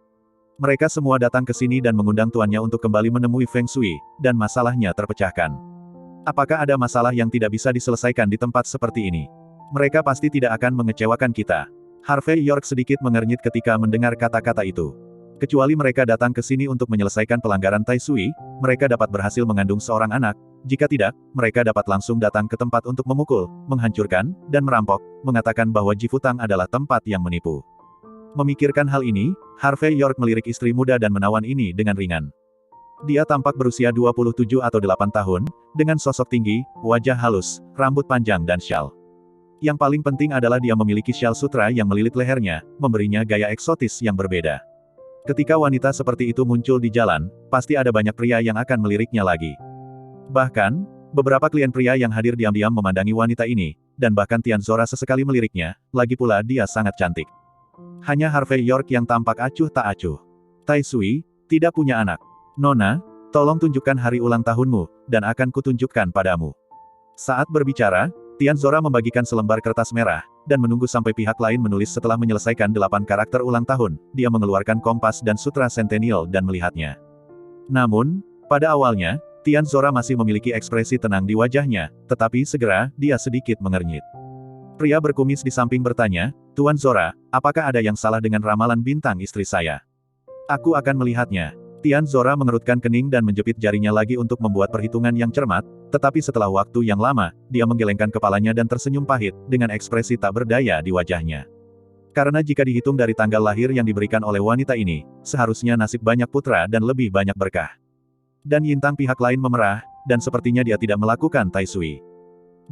A: Mereka semua datang ke sini dan mengundang tuannya untuk kembali menemui Feng Shui, dan masalahnya terpecahkan. Apakah ada masalah yang tidak bisa diselesaikan di tempat seperti ini? Mereka pasti tidak akan mengecewakan kita. Harvey York sedikit mengernyit ketika mendengar kata-kata itu. Kecuali mereka datang ke sini untuk menyelesaikan pelanggaran Tai Sui, mereka dapat berhasil mengandung seorang anak, jika tidak, mereka dapat langsung datang ke tempat untuk memukul, menghancurkan, dan merampok, mengatakan bahwa Jifutang adalah tempat yang menipu. Memikirkan hal ini, Harvey York melirik istri muda dan menawan ini dengan ringan. Dia tampak berusia 27 atau 8 tahun, dengan sosok tinggi, wajah halus, rambut panjang dan syal. Yang paling penting adalah dia memiliki syal sutra yang melilit lehernya, memberinya gaya eksotis yang berbeda. Ketika wanita seperti itu muncul di jalan, pasti ada banyak pria yang akan meliriknya lagi. Bahkan, beberapa klien pria yang hadir diam-diam memandangi wanita ini, dan bahkan Tian Zora sesekali meliriknya, lagi pula dia sangat cantik. Hanya Harvey York yang tampak acuh tak acuh. Tai Sui, tidak punya anak. Nona, tolong tunjukkan hari ulang tahunmu, dan akan kutunjukkan padamu. Saat berbicara, Tian Zora membagikan selembar kertas merah, dan menunggu sampai pihak lain menulis setelah menyelesaikan 8 karakter ulang tahun, dia mengeluarkan kompas dan sutra Centennial dan melihatnya. Namun, pada awalnya, Tian Zora masih memiliki ekspresi tenang di wajahnya, tetapi segera, dia sedikit mengernyit. Pria berkumis di samping bertanya, Tuan Zora, apakah ada yang salah dengan ramalan bintang istri saya? Aku akan melihatnya. Tian Zora mengerutkan kening dan menjepit jarinya lagi untuk membuat perhitungan yang cermat, tetapi setelah waktu yang lama, dia menggelengkan kepalanya dan tersenyum pahit, dengan ekspresi tak berdaya di wajahnya. Karena jika dihitung dari tanggal lahir yang diberikan oleh wanita ini, seharusnya nasib banyak putra dan lebih banyak berkah. Dan Yintang pihak lain memerah, dan sepertinya dia tidak melakukan Tai Sui.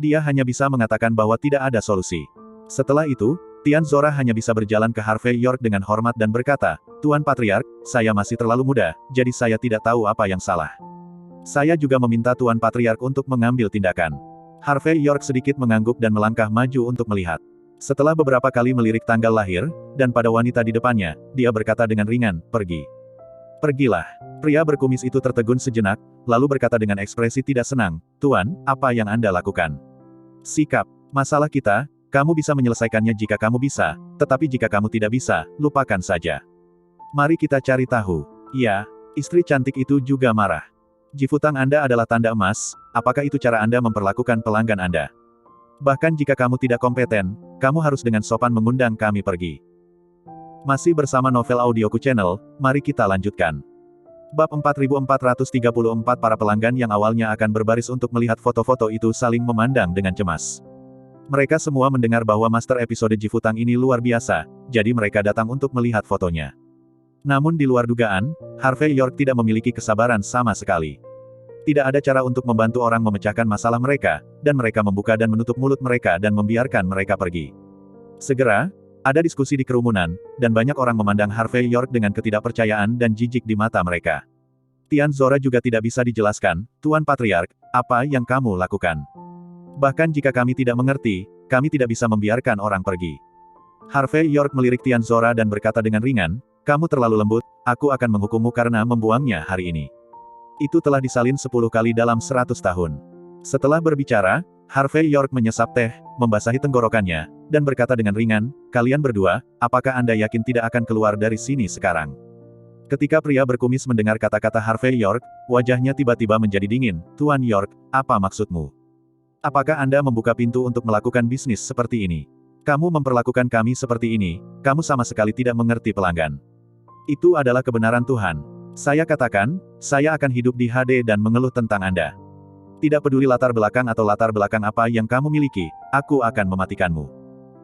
A: Dia hanya bisa mengatakan bahwa tidak ada solusi. Setelah itu, Tian Zora hanya bisa berjalan ke Harvey York dengan hormat dan berkata, Tuan Patriark, saya masih terlalu muda, jadi saya tidak tahu apa yang salah. Saya juga meminta Tuan Patriark untuk mengambil tindakan. Harvey York sedikit mengangguk dan melangkah maju untuk melihat. Setelah beberapa kali melirik tanggal lahir, dan pada wanita di depannya, dia berkata dengan ringan, pergi. Pergilah. Pria berkumis itu tertegun sejenak, lalu berkata dengan ekspresi tidak senang, Tuan, apa yang Anda lakukan? Sikap. Masalah kita, kamu bisa menyelesaikannya jika kamu bisa, tetapi jika kamu tidak bisa, lupakan saja. Mari kita cari tahu. Ya, istri cantik itu juga marah. Jifutang Anda adalah tanda emas, apakah itu cara Anda memperlakukan pelanggan Anda? Bahkan jika kamu tidak kompeten, kamu harus dengan sopan mengundang kami pergi. Masih bersama Novel Audioku Channel, mari kita lanjutkan. Bab 4434 Para pelanggan yang awalnya akan berbaris untuk melihat foto-foto itu saling memandang dengan cemas. Mereka semua mendengar bahwa master episode Jifutang ini luar biasa, jadi mereka datang untuk melihat fotonya. Namun di luar dugaan, Harvey York tidak memiliki kesabaran sama sekali. Tidak ada cara untuk membantu orang memecahkan masalah mereka, dan mereka membuka dan menutup mulut mereka dan membiarkan mereka pergi. Segera, ada diskusi di kerumunan, dan banyak orang memandang Harvey York dengan ketidakpercayaan dan jijik di mata mereka. Tian Zora juga tidak bisa dijelaskan, Tuan Patriark, apa yang kamu lakukan? Bahkan jika kami tidak mengerti, kami tidak bisa membiarkan orang pergi. Harvey York melirik Tian Zora dan berkata dengan ringan, kamu terlalu lembut, aku akan menghukummu karena membuangnya hari ini. Itu telah disalin 10 kali dalam 100 tahun. Setelah berbicara, Harvey York menyesap teh, membasahi tenggorokannya, dan berkata dengan ringan, kalian berdua, apakah Anda yakin tidak akan keluar dari sini sekarang? Ketika pria berkumis mendengar kata-kata Harvey York, wajahnya tiba-tiba menjadi dingin. Tuan York, apa maksudmu? Apakah Anda membuka pintu untuk melakukan bisnis seperti ini? Kamu memperlakukan kami seperti ini, kamu sama sekali tidak mengerti pelanggan. Itu adalah kebenaran Tuhan. Saya katakan, saya akan hidup di HD dan mengeluh tentang Anda. Tidak peduli latar belakang atau latar belakang apa yang kamu miliki, aku akan mematikanmu.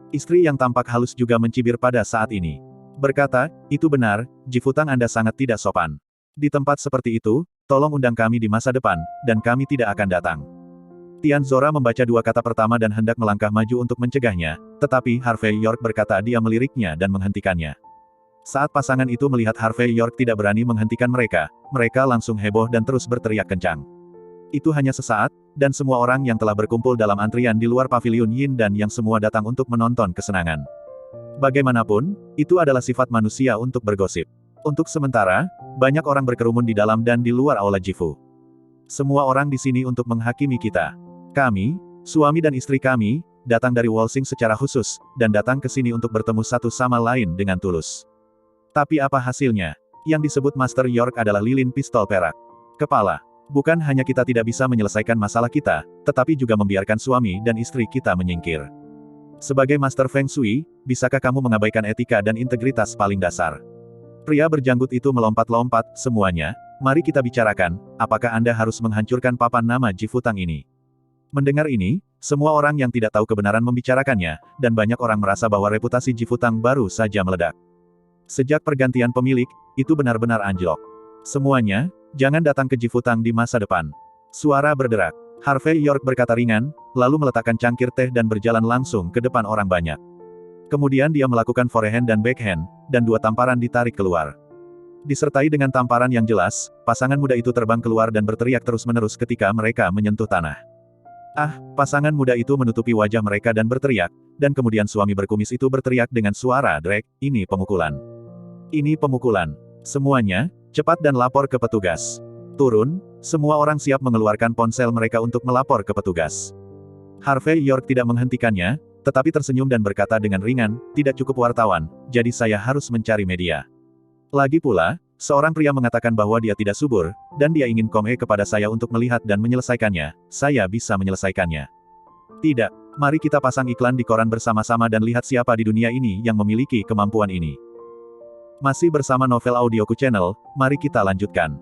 A: Istri yang tampak halus juga mencibir pada saat ini. Berkata, itu benar, Jifutang Anda sangat tidak sopan. Di tempat seperti itu, tolong undang kami di masa depan, dan kami tidak akan datang. Tian Zora membaca dua kata pertama dan hendak melangkah maju untuk mencegahnya, tetapi Harvey York berkata dia meliriknya dan menghentikannya. Saat pasangan itu melihat Harvey York tidak berani menghentikan mereka, mereka langsung heboh dan terus berteriak kencang. Itu hanya sesaat, dan semua orang yang telah berkumpul dalam antrian di luar paviliun Yin dan yang semua datang untuk menonton kesenangan. Bagaimanapun, itu adalah sifat manusia untuk bergosip. Untuk sementara, banyak orang berkerumun di dalam dan di luar aula Jifu. Semua orang di sini untuk menghakimi kita. Kami, suami dan istri kami, datang dari Wolsing secara khusus, dan datang ke sini untuk bertemu satu sama lain dengan tulus. Tapi apa hasilnya? Yang disebut Master York adalah lilin pistol perak. Kepala. Bukan hanya kita tidak bisa menyelesaikan masalah kita, tetapi juga membiarkan suami dan istri kita menyingkir. Sebagai Master Feng Shui, bisakah kamu mengabaikan etika dan integritas paling dasar? Pria berjanggut itu melompat-lompat, semuanya, mari kita bicarakan, apakah Anda harus menghancurkan papan nama Jifutang ini? Mendengar ini, semua orang yang tidak tahu kebenaran membicarakannya, dan banyak orang merasa bahwa reputasi Jifutang baru saja meledak. Sejak pergantian pemilik, itu benar-benar anjlok. Semuanya, jangan datang ke Jifutang di masa depan. Suara berderak. Harvey York berkata ringan, lalu meletakkan cangkir teh dan berjalan langsung ke depan orang banyak. Kemudian dia melakukan forehand dan backhand, dan dua tamparan ditarik keluar. Disertai dengan tamparan yang jelas, pasangan muda itu terbang keluar dan berteriak terus-menerus ketika mereka menyentuh tanah. Pasangan muda itu menutupi wajah mereka dan berteriak, dan kemudian suami berkumis itu berteriak dengan suara drek, ini pemukulan. Ini pemukulan. Semuanya, cepat dan lapor ke petugas. Turun, semua orang siap mengeluarkan ponsel mereka untuk melapor ke petugas. Harvey York tidak menghentikannya, tetapi tersenyum dan berkata dengan ringan, tidak cukup wartawan, jadi saya harus mencari media. Lagi pula, seorang pria mengatakan bahwa dia tidak subur, dan dia ingin Kong kepada saya untuk melihat dan menyelesaikannya, saya bisa menyelesaikannya. Tidak, mari kita pasang iklan di koran bersama-sama dan lihat siapa di dunia ini yang memiliki kemampuan ini. Masih bersama Novel Audioku Channel, mari kita lanjutkan.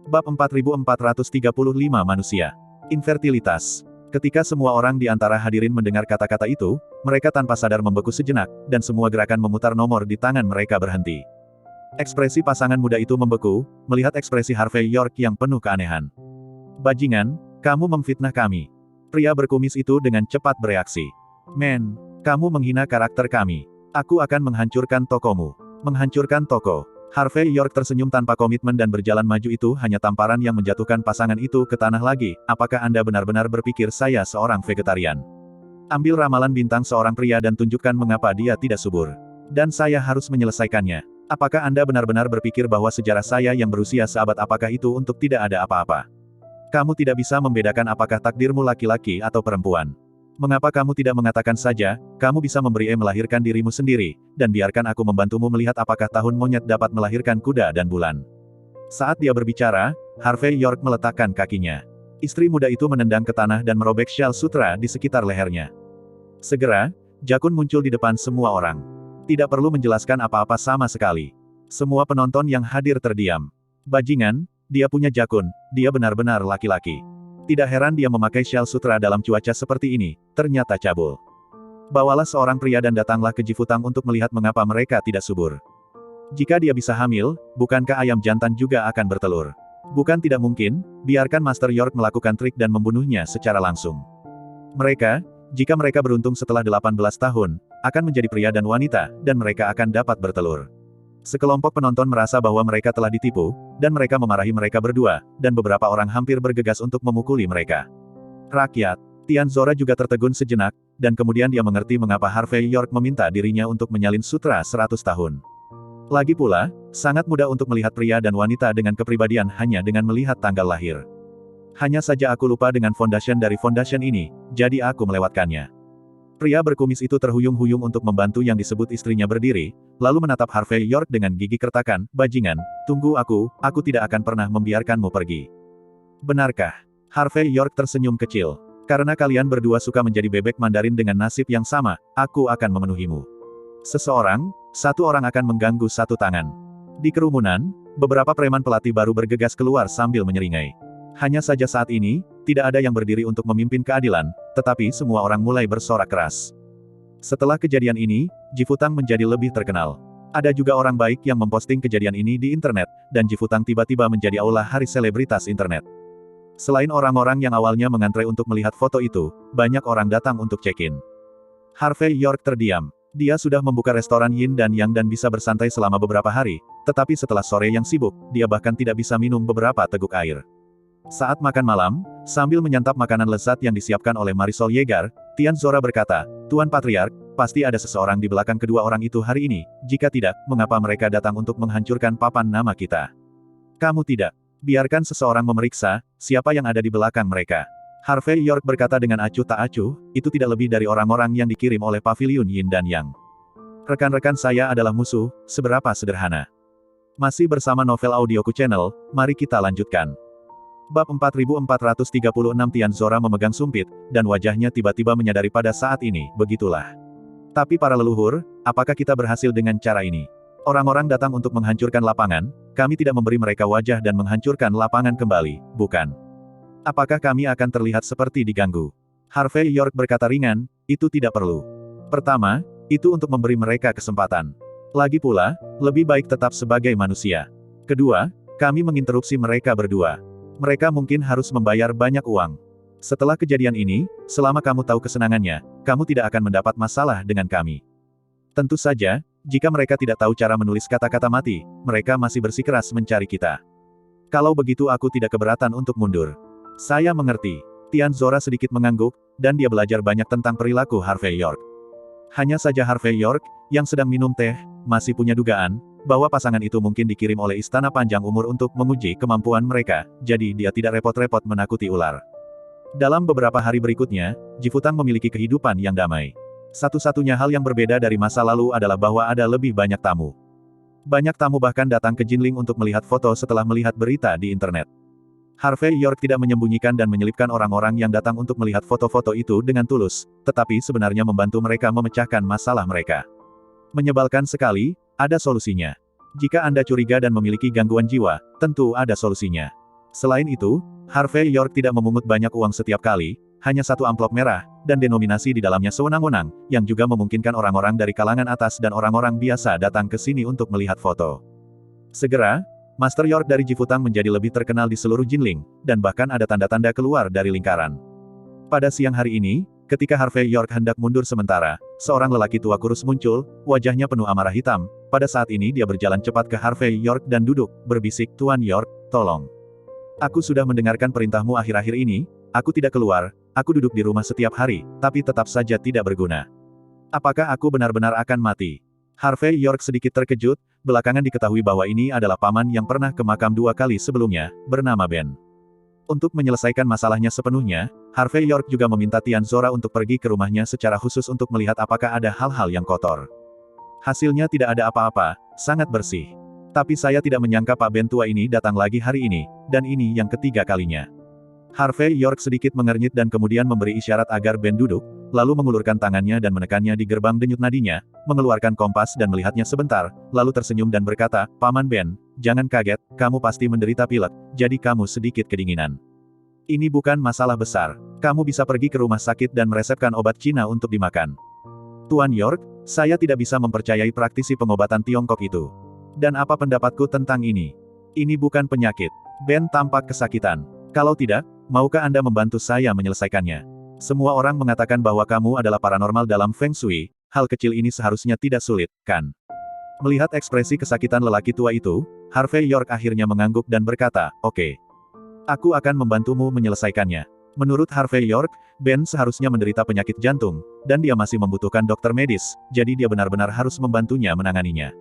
A: Bab 4435 Manusia. Infertilitas. Ketika semua orang di antara hadirin mendengar kata-kata itu, mereka tanpa sadar membeku sejenak, dan semua gerakan memutar nomor di tangan mereka berhenti. Ekspresi pasangan muda itu membeku, melihat ekspresi Harvey York yang penuh keanehan. Bajingan, kamu memfitnah kami. Pria berkumis itu dengan cepat bereaksi. Men, kamu menghina karakter kami. Aku akan menghancurkan tokomu. Menghancurkan toko. Harvey York tersenyum tanpa komitmen dan berjalan maju itu hanya tamparan yang menjatuhkan pasangan itu ke tanah lagi. Apakah Anda benar-benar berpikir saya seorang vegetarian? Ambil ramalan bintang seorang pria dan tunjukkan mengapa dia tidak subur. Dan saya harus menyelesaikannya. Apakah Anda benar-benar berpikir bahwa sejarah saya yang berusia seabad apakah itu untuk tidak ada apa-apa? Kamu tidak bisa membedakan apakah takdirmu laki-laki atau perempuan. Mengapa kamu tidak mengatakan saja, kamu bisa memberi melahirkan dirimu sendiri, dan biarkan aku membantumu melihat apakah tahun monyet dapat melahirkan kuda dan bulan. Saat dia berbicara, Harvey York meletakkan kakinya. Istri muda itu menendang ke tanah dan merobek syal sutra di sekitar lehernya. Segera, Jakun muncul di depan semua orang. Tidak perlu menjelaskan apa-apa sama sekali. Semua penonton yang hadir terdiam. Bajingan, dia punya jakun, dia benar-benar laki-laki. Tidak heran dia memakai syal sutra dalam cuaca seperti ini, ternyata cabul. Bawalah seorang pria dan datanglah ke Jifutang untuk melihat mengapa mereka tidak subur. Jika dia bisa hamil, bukankah ayam jantan juga akan bertelur? Bukan tidak mungkin, biarkan Master York melakukan trik dan membunuhnya secara langsung. Mereka, jika mereka beruntung setelah 18 tahun, akan menjadi pria dan wanita, dan mereka akan dapat bertelur. Sekelompok penonton merasa bahwa mereka telah ditipu, dan mereka memarahi mereka berdua, dan beberapa orang hampir bergegas untuk memukuli mereka. Rakyat, Tian Zora juga tertegun sejenak, dan kemudian dia mengerti mengapa Harvey York meminta dirinya untuk menyalin sutra 100 tahun. Lagi pula, sangat mudah untuk melihat pria dan wanita dengan kepribadian hanya dengan melihat tanggal lahir. Hanya saja aku lupa dengan foundation dari foundation ini, jadi aku melewatkannya. Pria berkumis itu terhuyung-huyung untuk membantu yang disebut istrinya berdiri, lalu menatap Harvey York dengan gigi kertakan, "Bajingan, tunggu aku tidak akan pernah membiarkanmu pergi." "Benarkah?" Harvey York tersenyum kecil. "Karena kalian berdua suka menjadi bebek Mandarin dengan nasib yang sama, aku akan memenuhimu." Satu orang akan mengganggu satu tangan. Di kerumunan, beberapa preman pelatih baru bergegas keluar sambil menyeringai. Hanya saja saat ini, tidak ada yang berdiri untuk memimpin keadilan, tetapi semua orang mulai bersorak keras. Setelah kejadian ini, Jifutang menjadi lebih terkenal. Ada juga orang baik yang memposting kejadian ini di internet, dan Jifutang tiba-tiba menjadi aula hari selebritas internet. Selain orang-orang yang awalnya mengantre untuk melihat foto itu, banyak orang datang untuk check-in. Harvey York terdiam. Dia sudah membuka restoran Yin dan Yang dan bisa bersantai selama beberapa hari, tetapi setelah sore yang sibuk, dia bahkan tidak bisa minum beberapa teguk air. Saat makan malam, sambil menyantap makanan lezat yang disiapkan oleh Marisol Yeager, Tian Zora berkata, "Tuan Patriark, pasti ada seseorang di belakang kedua orang itu hari ini, jika tidak, mengapa mereka datang untuk menghancurkan papan nama kita? Kamu tidak. Biarkan seseorang memeriksa, siapa yang ada di belakang mereka." Harvey York berkata dengan acuh tak acuh, "Itu tidak lebih dari orang-orang yang dikirim oleh Pavilion Yin dan Yang. Rekan-rekan saya adalah musuh, seberapa sederhana." Masih bersama Novel Audioku Channel, mari kita lanjutkan. Bab 4436 Tian Zora memegang sumpit, dan wajahnya tiba-tiba menyadari pada saat ini, begitulah. Tapi para leluhur, apakah kita berhasil dengan cara ini? Orang-orang datang untuk menghancurkan lapangan, kami tidak memberi mereka wajah dan menghancurkan lapangan kembali, bukan? Apakah kami akan terlihat seperti diganggu? Harvey York berkata ringan, "Itu tidak perlu. Pertama, itu untuk memberi mereka kesempatan. Lagi pula, lebih baik tetap sebagai manusia. Kedua, kami menginterupsi mereka berdua. Mereka mungkin harus membayar banyak uang. Setelah kejadian ini, selama kamu tahu kesenangannya, kamu tidak akan mendapat masalah dengan kami. Tentu saja, jika mereka tidak tahu cara menulis kata-kata mati, mereka masih bersikeras mencari kita. Kalau begitu aku tidak keberatan untuk mundur." "Saya mengerti." Tian Zora sedikit mengangguk, dan dia belajar banyak tentang perilaku Harvey York. Hanya saja Harvey York, yang sedang minum teh, masih punya dugaan, bahwa pasangan itu mungkin dikirim oleh Istana Panjang Umur untuk menguji kemampuan mereka, jadi dia tidak repot-repot menakuti ular. Dalam beberapa hari berikutnya, Jifutang memiliki kehidupan yang damai. Satu-satunya hal yang berbeda dari masa lalu adalah bahwa ada lebih banyak tamu. Banyak tamu bahkan datang ke Jinling untuk melihat foto setelah melihat berita di internet. Harvey York tidak menyembunyikan dan menyelipkan orang-orang yang datang untuk melihat foto-foto itu dengan tulus, tetapi sebenarnya membantu mereka memecahkan masalah mereka. Menyebalkan sekali, ada solusinya. Jika Anda curiga dan memiliki gangguan jiwa, tentu ada solusinya. Selain itu, Harvey York tidak memungut banyak uang setiap kali, hanya satu amplop merah, dan denominasi di dalamnya sewenang-wenang, yang juga memungkinkan orang-orang dari kalangan atas dan orang-orang biasa datang ke sini untuk melihat foto. Segera, Master York dari Jifutang menjadi lebih terkenal di seluruh Jinling, dan bahkan ada tanda-tanda keluar dari lingkaran. Pada siang hari ini, ketika Harvey York hendak mundur sementara, seorang lelaki tua kurus muncul, wajahnya penuh amarah hitam. Pada saat ini dia berjalan cepat ke Harvey York dan duduk, berbisik, "Tuan York, tolong. Aku sudah mendengarkan perintahmu akhir-akhir ini, aku tidak keluar, aku duduk di rumah setiap hari, tapi tetap saja tidak berguna. Apakah aku benar-benar akan mati?" Harvey York sedikit terkejut, belakangan diketahui bahwa ini adalah paman yang pernah ke makam 2 kali sebelumnya, bernama Ben. Untuk menyelesaikan masalahnya sepenuhnya, Harvey York juga meminta Tian Zora untuk pergi ke rumahnya secara khusus untuk melihat apakah ada hal-hal yang kotor. Hasilnya tidak ada apa-apa, sangat bersih. Tapi saya tidak menyangka Pak Ben tua ini datang lagi hari ini, dan ini yang ketiga kalinya. Harvey York sedikit mengernyit dan kemudian memberi isyarat agar Ben duduk, lalu mengulurkan tangannya dan menekannya di gerbang denyut nadinya, mengeluarkan kompas dan melihatnya sebentar, lalu tersenyum dan berkata, "Paman Ben, jangan kaget, kamu pasti menderita pilek, jadi kamu sedikit kedinginan. Ini bukan masalah besar. Kamu bisa pergi ke rumah sakit dan meresepkan obat Cina untuk dimakan. Tuan York, saya tidak bisa mempercayai praktisi pengobatan Tiongkok itu. Dan apa pendapatku tentang ini? Ini bukan penyakit. Ben tampak kesakitan. Kalau tidak, maukah Anda membantu saya menyelesaikannya? Semua orang mengatakan bahwa kamu adalah paranormal dalam Feng Shui, hal kecil ini seharusnya tidak sulit, kan? Melihat ekspresi kesakitan lelaki tua itu, Harvey York akhirnya mengangguk dan berkata, "Oke. Aku akan membantumu menyelesaikannya." Menurut Harvey York, Ben seharusnya menderita penyakit jantung, dan dia masih membutuhkan dokter medis, jadi dia benar-benar harus membantunya menanganinya.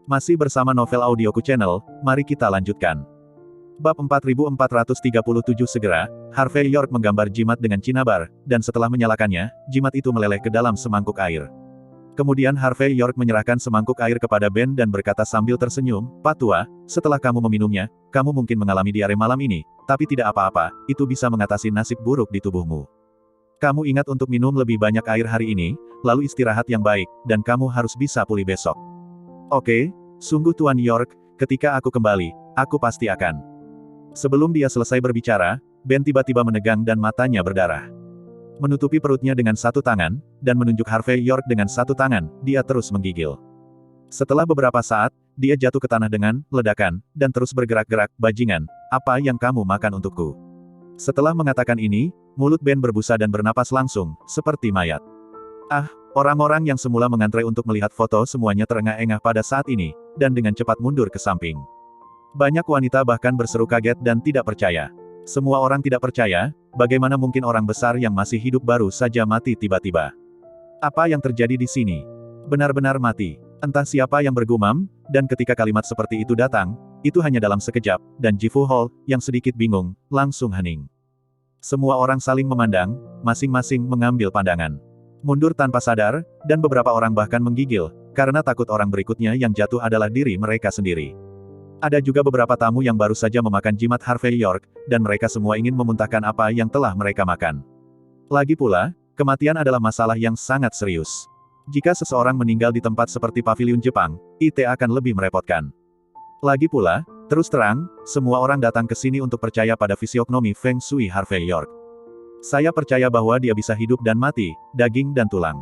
A: Masih bersama Novel Audioku Channel, mari kita lanjutkan. Bab 4437 segera, Harvey York menggambar jimat dengan cinabar, dan setelah menyalakannya, jimat itu meleleh ke dalam semangkuk air. Kemudian Harvey York menyerahkan semangkuk air kepada Ben dan berkata sambil tersenyum, "Pak Tua, setelah kamu meminumnya, kamu mungkin mengalami diare malam ini, tapi tidak apa-apa, itu bisa mengatasi nasib buruk di tubuhmu. Kamu ingat untuk minum lebih banyak air hari ini, lalu istirahat yang baik, dan kamu harus bisa pulih besok." "Oke, sungguh Tuan York, ketika aku kembali, aku pasti akan." Sebelum dia selesai berbicara, Ben tiba-tiba menegang dan matanya berdarah. Menutupi perutnya dengan satu tangan, dan menunjuk Harvey York dengan satu tangan, dia terus menggigil. Setelah beberapa saat, dia jatuh ke tanah dengan ledakan, dan terus bergerak-gerak, "Bajingan, apa yang kamu makan untukku?" Setelah mengatakan ini, mulut Ben berbusa dan bernapas langsung, seperti mayat. Orang-orang yang semula mengantre untuk melihat foto semuanya terengah-engah pada saat ini, dan dengan cepat mundur ke samping. Banyak wanita bahkan berseru kaget dan tidak percaya. Semua orang tidak percaya, bagaimana mungkin orang besar yang masih hidup baru saja mati tiba-tiba. Apa yang terjadi di sini? Benar-benar mati. Entah siapa yang bergumam, dan ketika kalimat seperti itu datang, itu hanya dalam sekejap, dan Ji Fu Hall, yang sedikit bingung, langsung hening. Semua orang saling memandang, masing-masing mengambil pandangan. Mundur tanpa sadar, dan beberapa orang bahkan menggigil, karena takut orang berikutnya yang jatuh adalah diri mereka sendiri. Ada juga beberapa tamu yang baru saja memakan jimat Harvey York, dan mereka semua ingin memuntahkan apa yang telah mereka makan. Lagi pula, kematian adalah masalah yang sangat serius. Jika seseorang meninggal di tempat seperti paviliun Jepang, itu akan lebih merepotkan. Lagi pula, terus terang, semua orang datang ke sini untuk percaya pada fisiognomi Feng Shui Harvey York. Saya percaya bahwa dia bisa hidup dan mati, daging dan tulang.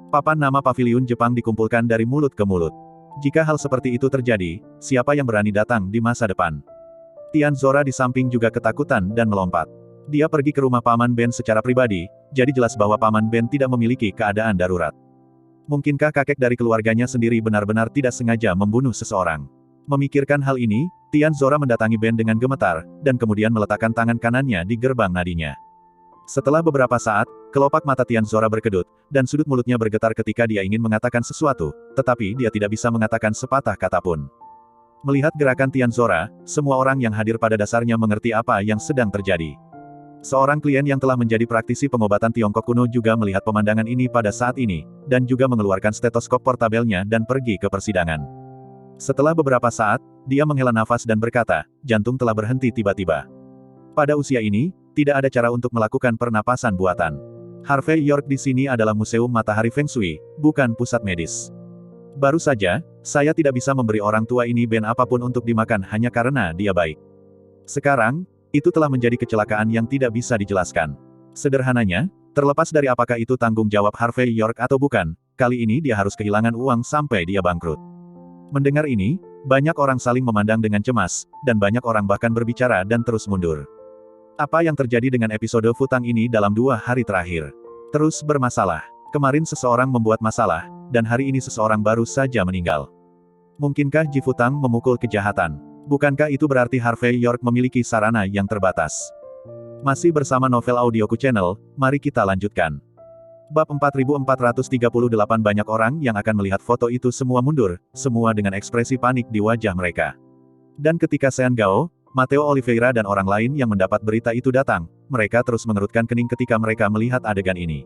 A: Papan nama paviliun Jepang dikumpulkan dari mulut ke mulut. Jika hal seperti itu terjadi, siapa yang berani datang di masa depan? Tian Zora di samping juga ketakutan dan melompat. Dia pergi ke rumah Paman Ben secara pribadi, jadi jelas bahwa Paman Ben tidak memiliki keadaan darurat. Mungkinkah kakek dari keluarganya sendiri benar-benar tidak sengaja membunuh seseorang? Memikirkan hal ini, Tian Zora mendatangi Ben dengan gemetar, dan kemudian meletakkan tangan kanannya di gerbang nadinya. Setelah beberapa saat, kelopak mata Tian Zora berkedut, dan sudut mulutnya bergetar ketika dia ingin mengatakan sesuatu, tetapi dia tidak bisa mengatakan sepatah kata pun. Melihat gerakan Tian Zora, semua orang yang hadir pada dasarnya mengerti apa yang sedang terjadi. Seorang klien yang telah menjadi praktisi pengobatan Tiongkok kuno juga melihat pemandangan ini pada saat ini, dan juga mengeluarkan stetoskop portabelnya dan pergi ke persidangan. Setelah beberapa saat, dia menghela nafas dan berkata, "Jantung telah berhenti tiba-tiba. Pada usia ini, tidak ada cara untuk melakukan pernapasan buatan. Harvey York di sini adalah Museum Matahari Feng Shui, bukan pusat medis. Baru saja, saya tidak bisa memberi orang tua ini Ben apapun untuk dimakan hanya karena dia baik. Sekarang, itu telah menjadi kecelakaan yang tidak bisa dijelaskan. Sederhananya, terlepas dari apakah itu tanggung jawab Harvey York atau bukan, kali ini dia harus kehilangan uang sampai dia bangkrut." Mendengar ini, banyak orang saling memandang dengan cemas, dan banyak orang bahkan berbicara dan terus mundur. Apa yang terjadi dengan episode Futang ini dalam 2 hari terakhir? Terus bermasalah. Kemarin seseorang membuat masalah, dan hari ini seseorang baru saja meninggal. Mungkinkah Ji Futang memukul kejahatan? Bukankah itu berarti Harvey York memiliki sarana yang terbatas? Masih bersama Novel Audioku Channel, mari kita lanjutkan. Bab 4438 Banyak orang yang akan melihat foto itu semua mundur, semua dengan ekspresi panik di wajah mereka. Dan ketika Sean Gao, Matteo Oliveira dan orang lain yang mendapat berita itu datang, mereka terus mengerutkan kening ketika mereka melihat adegan ini.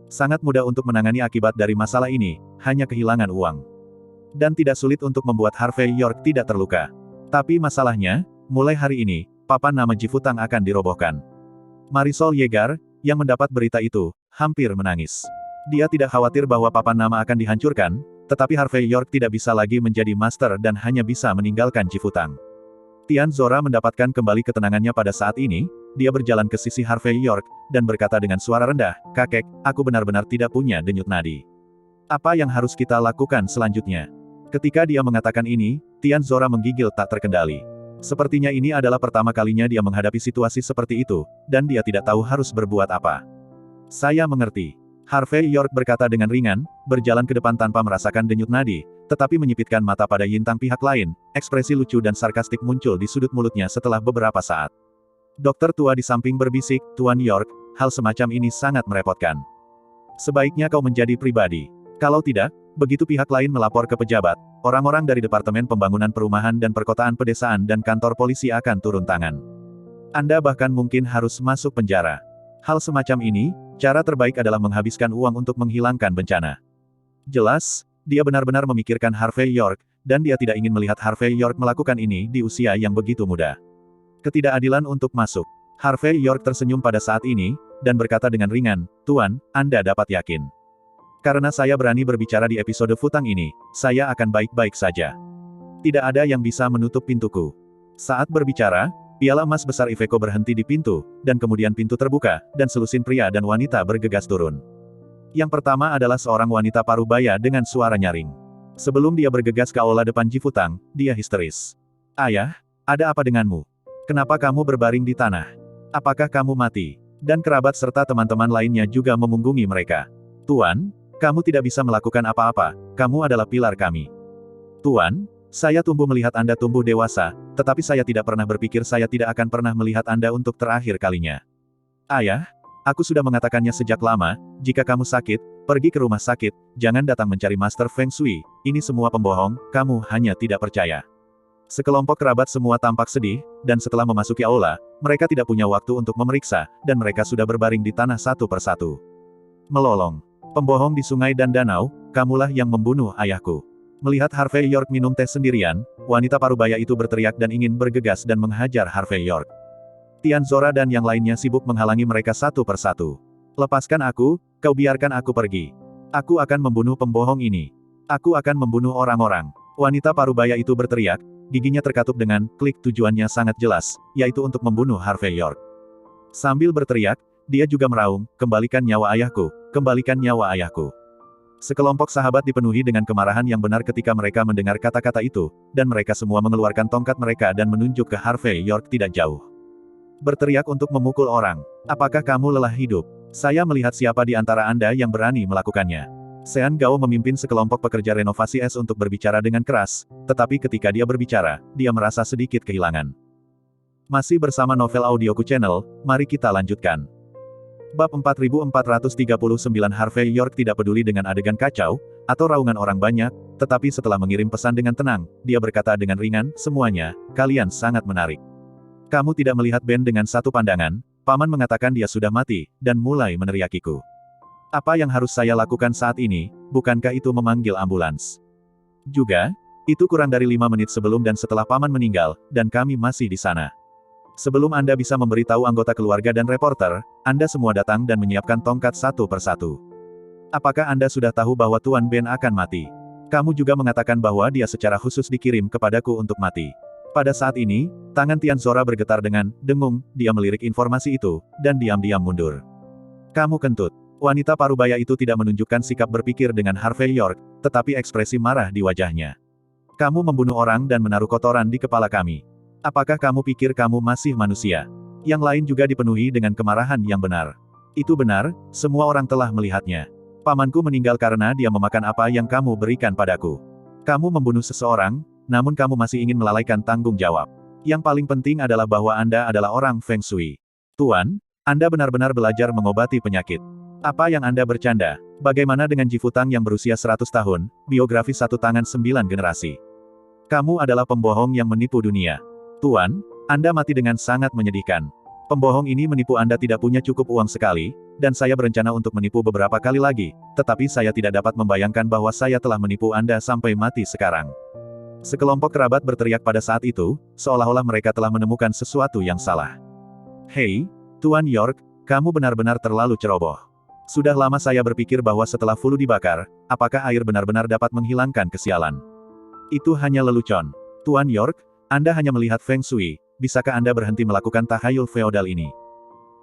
A: Sangat mudah untuk menangani akibat dari masalah ini, hanya kehilangan uang. Dan tidak sulit untuk membuat Harvey York tidak terluka. Tapi masalahnya, mulai hari ini, papan nama Ji Futang akan dirobohkan. Marisol Yeager, yang mendapat berita itu, hampir menangis. Dia tidak khawatir bahwa papan nama akan dihancurkan, tetapi Harvey York tidak bisa lagi menjadi master dan hanya bisa meninggalkan Jifutang. Tian Zora mendapatkan kembali ketenangannya pada saat ini, dia berjalan ke sisi Harvey York, dan berkata dengan suara rendah, "Kakek, aku benar-benar tidak punya denyut nadi. Apa yang harus kita lakukan selanjutnya?" Ketika dia mengatakan ini, Tian Zora menggigil tak terkendali. Sepertinya ini adalah pertama kalinya dia menghadapi situasi seperti itu, dan dia tidak tahu harus berbuat apa. "Saya mengerti." Harvey York berkata dengan ringan, berjalan ke depan tanpa merasakan denyut nadi, tetapi menyipitkan mata pada Yintang pihak lain, ekspresi lucu dan sarkastik muncul di sudut mulutnya setelah beberapa saat. Dokter tua di samping berbisik, "Tuan York, hal semacam ini sangat merepotkan. Sebaiknya kau menjadi pribadi. Kalau tidak, begitu pihak lain melapor ke pejabat, orang-orang dari Departemen Pembangunan Perumahan dan Perkotaan Pedesaan dan kantor polisi akan turun tangan. Anda bahkan mungkin harus masuk penjara. Hal semacam ini, cara terbaik adalah menghabiskan uang untuk menghilangkan bencana." Jelas, dia benar-benar memikirkan Harvey York, dan dia tidak ingin melihat Harvey York melakukan ini di usia yang begitu muda. Ketidakadilan untuk masuk. Harvey York tersenyum pada saat ini, dan berkata dengan ringan, "Tuan, Anda dapat yakin. Karena saya berani berbicara di episode Futang ini, saya akan baik-baik saja. Tidak ada yang bisa menutup pintuku." Saat berbicara, piala emas besar Iveco berhenti di pintu, dan kemudian pintu terbuka, dan selusin pria dan wanita bergegas turun. Yang pertama adalah seorang wanita parubaya dengan suara nyaring. Sebelum dia bergegas ke aula depan Jifutang, dia histeris. "Ayah, ada apa denganmu? Kenapa kamu berbaring di tanah? Apakah kamu mati?" Dan kerabat serta teman-teman lainnya juga memunggungi mereka. "Tuan, kamu tidak bisa melakukan apa-apa, kamu adalah pilar kami. Tuan, saya tumbuh melihat Anda tumbuh dewasa, tetapi saya tidak pernah berpikir saya tidak akan pernah melihat Anda untuk terakhir kalinya. Ayah, aku sudah mengatakannya sejak lama, jika kamu sakit, pergi ke rumah sakit, jangan datang mencari Master Feng Shui, ini semua pembohong, kamu hanya tidak percaya." Sekelompok kerabat semua tampak sedih, dan setelah memasuki aula, mereka tidak punya waktu untuk memeriksa, dan mereka sudah berbaring di tanah satu persatu. "Melolong. Pembohong di sungai dan danau, kamulah yang membunuh ayahku." Melihat Harvey York minum teh sendirian, wanita parubaya itu berteriak dan ingin bergegas dan menghajar Harvey York. Tian Zora dan yang lainnya sibuk menghalangi mereka satu persatu. "Lepaskan aku, kau biarkan aku pergi. Aku akan membunuh pembohong ini. Aku akan membunuh orang-orang." Wanita parubaya itu berteriak, giginya terkatup dengan klik, tujuannya sangat jelas, yaitu untuk membunuh Harvey York. Sambil berteriak, dia juga meraung, "Kembalikan nyawa ayahku, kembalikan nyawa ayahku." Sekelompok sahabat dipenuhi dengan kemarahan yang benar ketika mereka mendengar kata-kata itu, dan mereka semua mengeluarkan tongkat mereka dan menunjuk ke Harvey York tidak jauh. Berteriak untuk memukul orang. "Apakah kamu lelah hidup? Saya melihat siapa di antara Anda yang berani melakukannya." Sean Gao memimpin sekelompok pekerja renovasi es untuk berbicara dengan keras, tetapi ketika dia berbicara, dia merasa sedikit kehilangan. Masih bersama Novel Audioku Channel, mari kita lanjutkan. Bab 4439. Harvey York tidak peduli dengan adegan kacau, atau raungan orang banyak, tetapi setelah mengirim pesan dengan tenang, dia berkata dengan ringan, "Semuanya, kalian sangat menarik. Kamu tidak melihat Ben dengan satu pandangan, paman mengatakan dia sudah mati, dan mulai meneriakiku. Apa yang harus saya lakukan saat ini, bukankah itu memanggil ambulans? Juga, itu kurang dari 5 menit sebelum dan setelah paman meninggal, dan kami masih di sana. Sebelum Anda bisa memberitahu anggota keluarga dan reporter, Anda semua datang dan menyiapkan tongkat satu persatu. Apakah Anda sudah tahu bahwa Tuan Ben akan mati? Kamu juga mengatakan bahwa dia secara khusus dikirim kepadaku untuk mati." Pada saat ini, tangan Tian Zora bergetar dengan dengung, dia melirik informasi itu, dan diam-diam mundur. "Kamu kentut." Wanita parubaya itu tidak menunjukkan sikap berpikir dengan Harvey York, tetapi ekspresi marah di wajahnya. "Kamu membunuh orang dan menaruh kotoran di kepala kami. Apakah kamu pikir kamu masih manusia?" Yang lain juga dipenuhi dengan kemarahan yang benar. "Itu benar, semua orang telah melihatnya. Pamanku meninggal karena dia memakan apa yang kamu berikan padaku. Kamu membunuh seseorang, namun kamu masih ingin melalaikan tanggung jawab. Yang paling penting adalah bahwa Anda adalah orang Feng Shui. Tuan, Anda benar-benar belajar mengobati penyakit. Apa yang Anda bercanda? Bagaimana dengan Jifutang yang berusia 100 tahun, biografi satu tangan 9 generasi? Kamu adalah pembohong yang menipu dunia. Tuan, Anda mati dengan sangat menyedihkan. Pembohong ini menipu Anda tidak punya cukup uang sekali, dan saya berencana untuk menipu beberapa kali lagi, tetapi saya tidak dapat membayangkan bahwa saya telah menipu Anda sampai mati sekarang." Sekelompok kerabat berteriak pada saat itu, seolah-olah mereka telah menemukan sesuatu yang salah. "Hei, Tuan York, kamu benar-benar terlalu ceroboh. Sudah lama saya berpikir bahwa setelah Fulu dibakar, apakah air benar-benar dapat menghilangkan kesialan? Itu hanya lelucon. Tuan York, Anda hanya melihat Feng Shui, bisakah Anda berhenti melakukan tahayul feodal ini?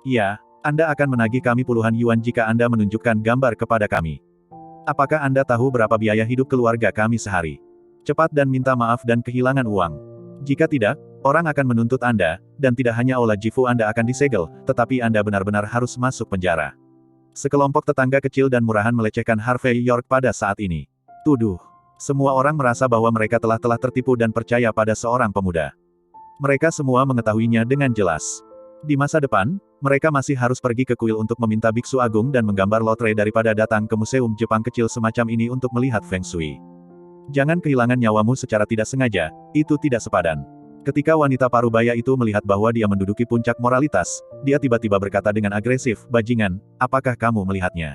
A: Ya, Anda akan menagih kami puluhan yuan jika Anda menunjukkan gambar kepada kami. Apakah Anda tahu berapa biaya hidup keluarga kami sehari? Cepat dan minta maaf dan kehilangan uang. Jika tidak, orang akan menuntut Anda, dan tidak hanya Ola Jifu Anda akan disegel, tetapi Anda benar-benar harus masuk penjara. Sekelompok tetangga kecil dan murahan melecehkan Harvey York pada saat ini. Tuduh. Semua orang merasa bahwa mereka telah tertipu dan percaya pada seorang pemuda. Mereka semua mengetahuinya dengan jelas. Di masa depan, mereka masih harus pergi ke kuil untuk meminta biksu agung dan menggambar lotre daripada datang ke museum Jepang kecil semacam ini untuk melihat Feng Shui. Jangan kehilangan nyawamu secara tidak sengaja, itu tidak sepadan. Ketika wanita parubaya itu melihat bahwa dia menduduki puncak moralitas, dia tiba-tiba berkata dengan agresif, "Bajingan, apakah kamu melihatnya?"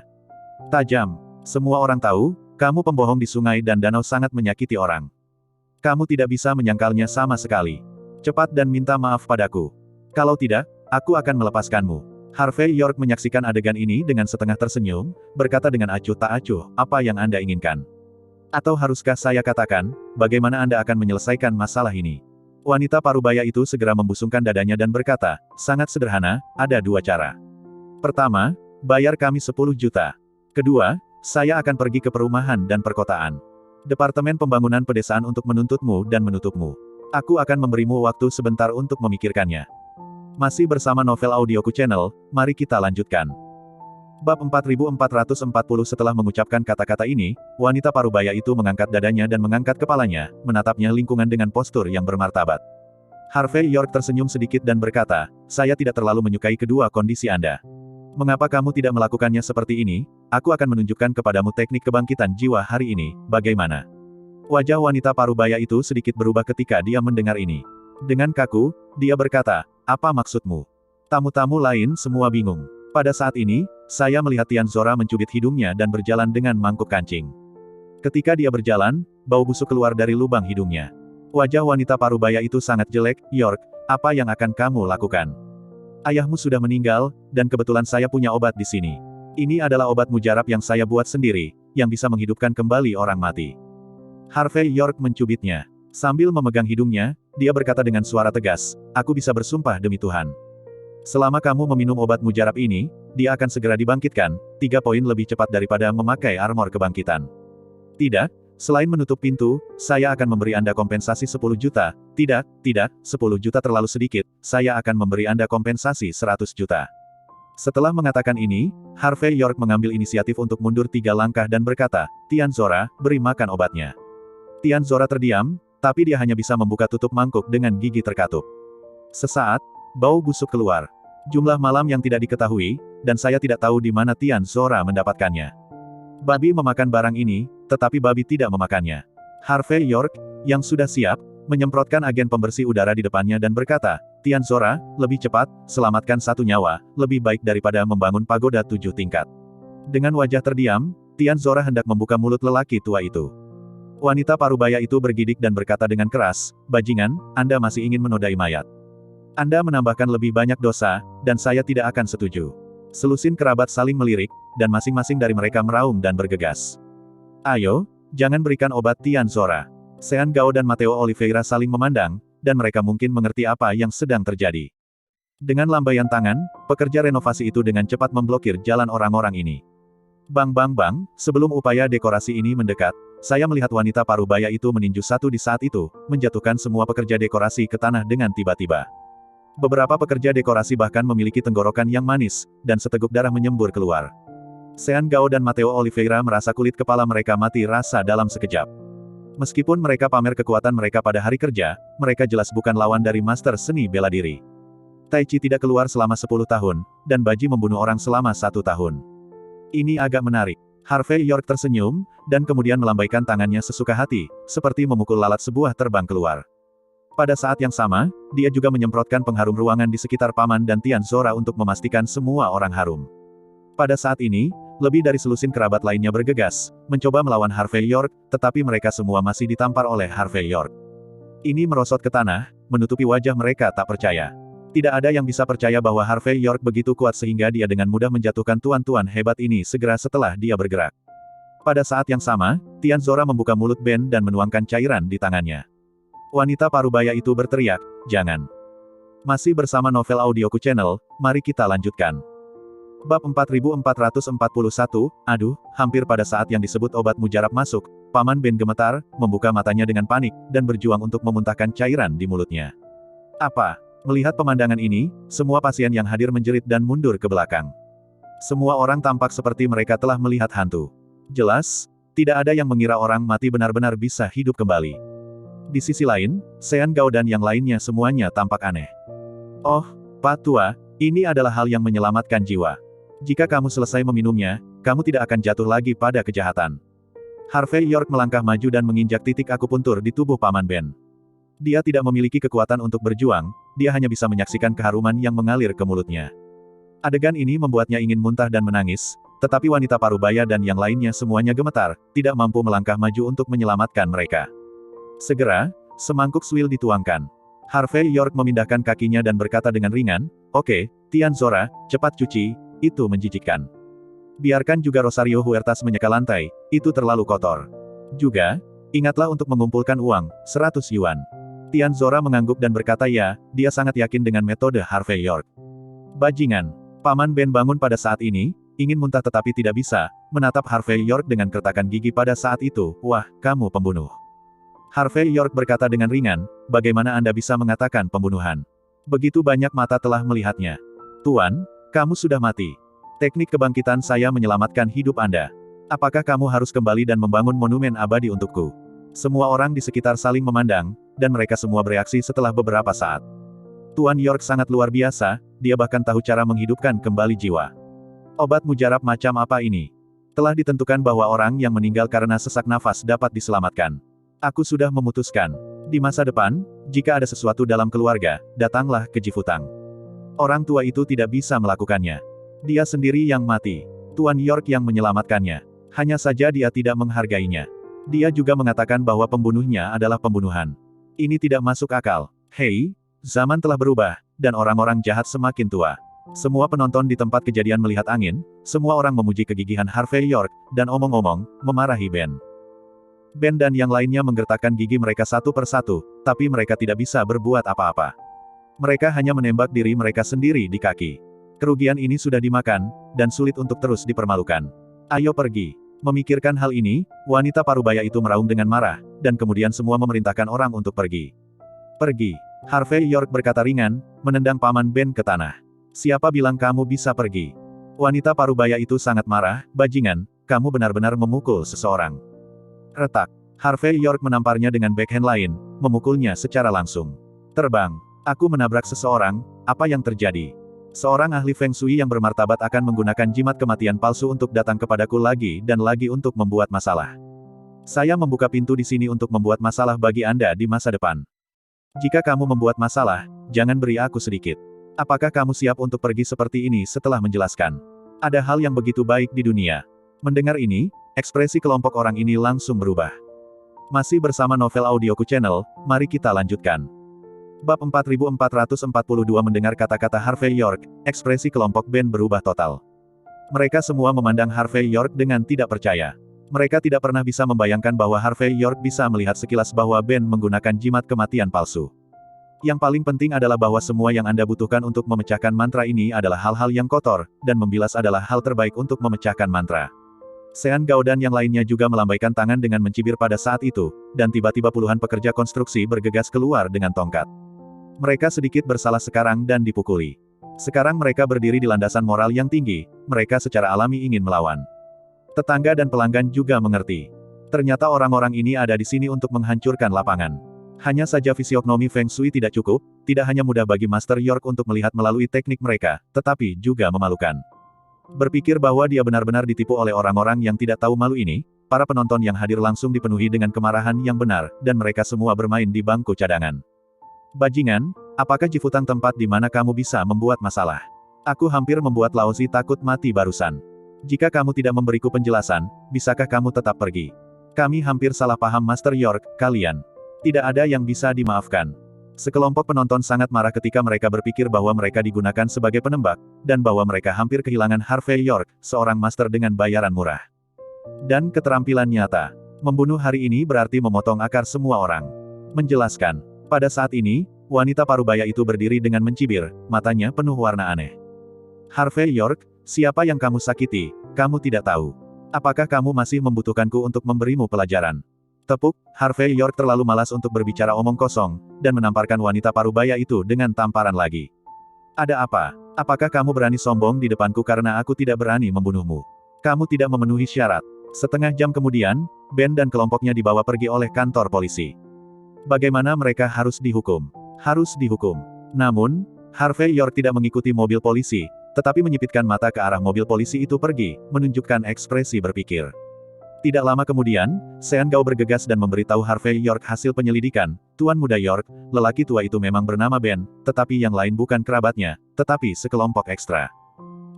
A: Tajam. Semua orang tahu, kamu pembohong di sungai dan danau sangat menyakiti orang. Kamu tidak bisa menyangkalnya sama sekali. Cepat dan minta maaf padaku. Kalau tidak, aku akan melepaskanmu. Harvey York menyaksikan adegan ini dengan setengah tersenyum, berkata dengan acuh tak acuh, "Apa yang Anda inginkan? Atau haruskah saya katakan, bagaimana Anda akan menyelesaikan masalah ini?" Wanita parubaya itu segera membusungkan dadanya dan berkata, "Sangat sederhana, ada dua cara. Pertama, bayar kami 10 juta. Kedua, saya akan pergi ke perumahan dan perkotaan. Departemen Pembangunan Pedesaan untuk menuntutmu dan menutupmu. Aku akan memberimu waktu sebentar untuk memikirkannya." Masih bersama Novel Audioku Channel, mari kita lanjutkan. Bab 4440. Setelah mengucapkan kata-kata ini, wanita parubaya itu mengangkat dadanya dan mengangkat kepalanya, menatapnya lingkungan dengan postur yang bermartabat. Harvey York tersenyum sedikit dan berkata, "Saya tidak terlalu menyukai kedua kondisi Anda. Mengapa kamu tidak melakukannya seperti ini? Aku akan menunjukkan kepadamu teknik kebangkitan jiwa hari ini, bagaimana?" Wajah wanita parubaya itu sedikit berubah ketika dia mendengar ini. Dengan kaku, dia berkata, "Apa maksudmu?" Tamu-tamu lain semua bingung. Pada saat ini, saya melihat Tian Zora mencubit hidungnya dan berjalan dengan mangkuk kancing. Ketika dia berjalan, bau busuk keluar dari lubang hidungnya. Wajah wanita parubaya itu sangat jelek. "York, apa yang akan kamu lakukan? Ayahmu sudah meninggal, dan kebetulan saya punya obat di sini. Ini adalah obat mujarab yang saya buat sendiri, yang bisa menghidupkan kembali orang mati." Harvey York mencubitnya. Sambil memegang hidungnya, dia berkata dengan suara tegas, "Aku bisa bersumpah demi Tuhan. Selama kamu meminum obat mujarab ini, dia akan segera dibangkitkan, 3 poin lebih cepat daripada memakai armor kebangkitan. Tidak, selain menutup pintu, saya akan memberi Anda kompensasi 10 juta. Tidak, 10 juta terlalu sedikit, saya akan memberi Anda kompensasi 100 juta. Setelah mengatakan ini, Harvey York mengambil inisiatif untuk mundur 3 langkah dan berkata, "Tian Zora, beri makan obatnya." Tian Zora terdiam, tapi dia hanya bisa membuka tutup mangkuk dengan gigi terkatup. Sesaat, bau busuk keluar. Jumlah malam yang tidak diketahui, dan saya tidak tahu di mana Tian Zora mendapatkannya. Babi memakan barang ini, tetapi babi tidak memakannya. Harvey York, yang sudah siap, menyemprotkan agen pembersih udara di depannya dan berkata, "Tian Zora, lebih cepat, selamatkan 1 nyawa, lebih baik daripada membangun pagoda 7 tingkat." Dengan wajah terdiam, Tian Zora hendak membuka mulut lelaki tua itu. Wanita parubaya itu bergidik dan berkata dengan keras, "Bajingan, Anda masih ingin menodai mayat. Anda menambahkan lebih banyak dosa, dan saya tidak akan setuju." Selusin kerabat saling melirik, dan masing-masing dari mereka meraung dan bergegas. "Ayo, jangan berikan obat Tian Zora." Sean Gao dan Matteo Oliveira saling memandang, dan mereka mungkin mengerti apa yang sedang terjadi. Dengan lambaian tangan, pekerja renovasi itu dengan cepat memblokir jalan orang-orang ini. Bang bang bang, sebelum upaya dekorasi ini mendekat, saya melihat wanita parubaya itu meninju satu di saat itu, menjatuhkan semua pekerja dekorasi ke tanah dengan tiba-tiba. Beberapa pekerja dekorasi bahkan memiliki tenggorokan yang manis, dan seteguk darah menyembur keluar. Sean Gao dan Matteo Oliveira merasa kulit kepala mereka mati rasa dalam sekejap. Meskipun mereka pamer kekuatan mereka pada hari kerja, mereka jelas bukan lawan dari master seni bela diri. Tai Chi tidak keluar selama 10 tahun, dan Baji membunuh orang selama 1 tahun. Ini agak menarik. Harvey York tersenyum, dan kemudian melambaikan tangannya sesuka hati, seperti memukul lalat sebuah terbang keluar. Pada saat yang sama, dia juga menyemprotkan pengharum ruangan di sekitar Paman dan Tian Zora untuk memastikan semua orang harum. Pada saat ini, lebih dari selusin kerabat lainnya bergegas, mencoba melawan Harvey York, tetapi mereka semua masih ditampar oleh Harvey York. Ini merosot ke tanah, menutupi wajah mereka tak percaya. Tidak ada yang bisa percaya bahwa Harvey York begitu kuat sehingga dia dengan mudah menjatuhkan tuan-tuan hebat ini segera setelah dia bergerak. Pada saat yang sama, Tian Zora membuka mulut Ben dan menuangkan cairan di tangannya. Wanita parubaya itu berteriak, "Jangan." Masih bersama novel audioku channel, mari kita lanjutkan. Bab 4441, aduh, hampir pada saat yang disebut obat mujarab masuk, Paman Ben gemetar, membuka matanya dengan panik, dan berjuang untuk memuntahkan cairan di mulutnya. Apa? Melihat pemandangan ini, semua pasien yang hadir menjerit dan mundur ke belakang. Semua orang tampak seperti mereka telah melihat hantu. Jelas, tidak ada yang mengira orang mati benar-benar bisa hidup kembali. Di sisi lain, Sean Gao dan yang lainnya semuanya tampak aneh. Oh, Pak Tua, ini adalah hal yang menyelamatkan jiwa. Jika kamu selesai meminumnya, kamu tidak akan jatuh lagi pada kejahatan. Harvey York melangkah maju dan menginjak titik akupuntur di tubuh Paman Ben. Dia tidak memiliki kekuatan untuk berjuang, dia hanya bisa menyaksikan keharuman yang mengalir ke mulutnya. Adegan ini membuatnya ingin muntah dan menangis, tetapi wanita parubaya dan yang lainnya semuanya gemetar, tidak mampu melangkah maju untuk menyelamatkan mereka. Segera, semangkuk suil dituangkan. Harvey York memindahkan kakinya dan berkata dengan ringan, "Oke, Tian Zora, cepat cuci, itu menjijikkan. Biarkan juga Rosario Huertas menyeka lantai, itu terlalu kotor. Juga, ingatlah untuk mengumpulkan uang, 100 yuan." Tian Zora mengangguk dan berkata ya, dia sangat yakin dengan metode Harvey York. Bajingan. Paman Ben bangun pada saat ini, ingin muntah tetapi tidak bisa, menatap Harvey York dengan kertakan gigi pada saat itu, "Wah, kamu pembunuh." Harvey York berkata dengan ringan, "Bagaimana Anda bisa mengatakan pembunuhan? Begitu banyak mata telah melihatnya. Tuan, kamu sudah mati. Teknik kebangkitan saya menyelamatkan hidup Anda. Apakah kamu harus kembali dan membangun monumen abadi untukku?" Semua orang di sekitar saling memandang, dan mereka semua bereaksi setelah beberapa saat. Tuan York sangat luar biasa, dia bahkan tahu cara menghidupkan kembali jiwa. Obat mujarab macam apa ini? Telah ditentukan bahwa orang yang meninggal karena sesak nafas dapat diselamatkan. Aku sudah memutuskan. Di masa depan, jika ada sesuatu dalam keluarga, datanglah ke Jifutang. Orang tua itu tidak bisa melakukannya. Dia sendiri yang mati. Tuan York yang menyelamatkannya. Hanya saja dia tidak menghargainya. Dia juga mengatakan bahwa pembunuhnya adalah pembunuhan. Ini tidak masuk akal. Hei, zaman telah berubah, dan orang-orang jahat semakin tua. Semua penonton di tempat kejadian melihat angin, semua orang memuji kegigihan Harvey York, dan omong-omong, memarahi Ben. Ben dan yang lainnya menggertakkan gigi mereka satu persatu, tapi mereka tidak bisa berbuat apa-apa. Mereka hanya menembak diri mereka sendiri di kaki. Kerugian ini sudah dimakan, dan sulit untuk terus dipermalukan. Ayo pergi. Memikirkan hal ini, wanita parubaya itu meraung dengan marah, dan kemudian semua memerintahkan orang untuk pergi. Pergi. Harvey York berkata ringan, menendang Paman Ben ke tanah. Siapa bilang kamu bisa pergi? Wanita parubaya itu sangat marah, bajingan, kamu benar-benar memukul seseorang. Retak. Harvey York menamparnya dengan backhand lain, memukulnya secara langsung. Terbang. Aku menabrak seseorang, apa yang terjadi? Seorang ahli Feng Shui yang bermartabat akan menggunakan jimat kematian palsu untuk datang kepadaku lagi dan lagi untuk membuat masalah. Saya membuka pintu di sini untuk membuat masalah bagi Anda di masa depan. Jika kamu membuat masalah, jangan beri aku sedikit. Apakah kamu siap untuk pergi seperti ini setelah menjelaskan? Ada hal yang begitu baik di dunia. Mendengar ini, ekspresi kelompok orang ini langsung berubah. Masih bersama novel audioku channel, mari kita lanjutkan. Bab 4442 mendengar kata-kata Harvey York, ekspresi kelompok Ben berubah total. Mereka semua memandang Harvey York dengan tidak percaya. Mereka tidak pernah bisa membayangkan bahwa Harvey York bisa melihat sekilas bahwa Ben menggunakan jimat kematian palsu. Yang paling penting adalah bahwa semua yang Anda butuhkan untuk memecahkan mantra ini adalah hal-hal yang kotor, dan membilas adalah hal terbaik untuk memecahkan mantra. Sean Gao dan yang lainnya juga melambaikan tangan dengan mencibir pada saat itu, dan tiba-tiba puluhan pekerja konstruksi bergegas keluar dengan tongkat. Mereka sedikit bersalah sekarang dan dipukuli. Sekarang mereka berdiri di landasan moral yang tinggi, mereka secara alami ingin melawan. Tetangga dan pelanggan juga mengerti. Ternyata orang-orang ini ada di sini untuk menghancurkan lapangan. Hanya saja fisiognomi Feng Shui tidak cukup, tidak hanya mudah bagi Master York untuk melihat melalui teknik mereka, tetapi juga memalukan. Berpikir bahwa dia benar-benar ditipu oleh orang-orang yang tidak tahu malu ini, para penonton yang hadir langsung dipenuhi dengan kemarahan yang benar, dan mereka semua bermain di bangku cadangan. Bajingan, apakah Jifutang tempat di mana kamu bisa membuat masalah? Aku hampir membuat Laozi takut mati barusan. Jika kamu tidak memberiku penjelasan, bisakah kamu tetap pergi? Kami hampir salah paham Master York, kalian. Tidak ada yang bisa dimaafkan. Sekelompok penonton sangat marah ketika mereka berpikir bahwa mereka digunakan sebagai penembak, dan bahwa mereka hampir kehilangan Harvey York, seorang master dengan bayaran murah. Dan keterampilan nyata. Membunuh hari ini berarti memotong akar semua orang. Menjelaskan. Pada saat ini, wanita parubaya itu berdiri dengan mencibir, matanya penuh warna aneh. Harvey York, siapa yang kamu sakiti? Kamu tidak tahu. Apakah kamu masih membutuhkanku untuk memberimu pelajaran? Tepuk, Harvey York terlalu malas untuk berbicara omong kosong, dan menamparkan wanita parubaya itu dengan tamparan lagi. Ada apa? Apakah kamu berani sombong di depanku karena aku tidak berani membunuhmu? Kamu tidak memenuhi syarat. Setengah jam kemudian, Ben dan kelompoknya dibawa pergi oleh kantor polisi. Bagaimana mereka harus dihukum? Harus dihukum. Namun, Harvey York tidak mengikuti mobil polisi, tetapi menyipitkan mata ke arah mobil polisi itu pergi, menunjukkan ekspresi berpikir. Tidak lama kemudian, Sean Gao bergegas dan memberitahu Harvey York hasil penyelidikan. Tuan Muda York, lelaki tua itu memang bernama Ben, tetapi yang lain bukan kerabatnya, tetapi sekelompok ekstra.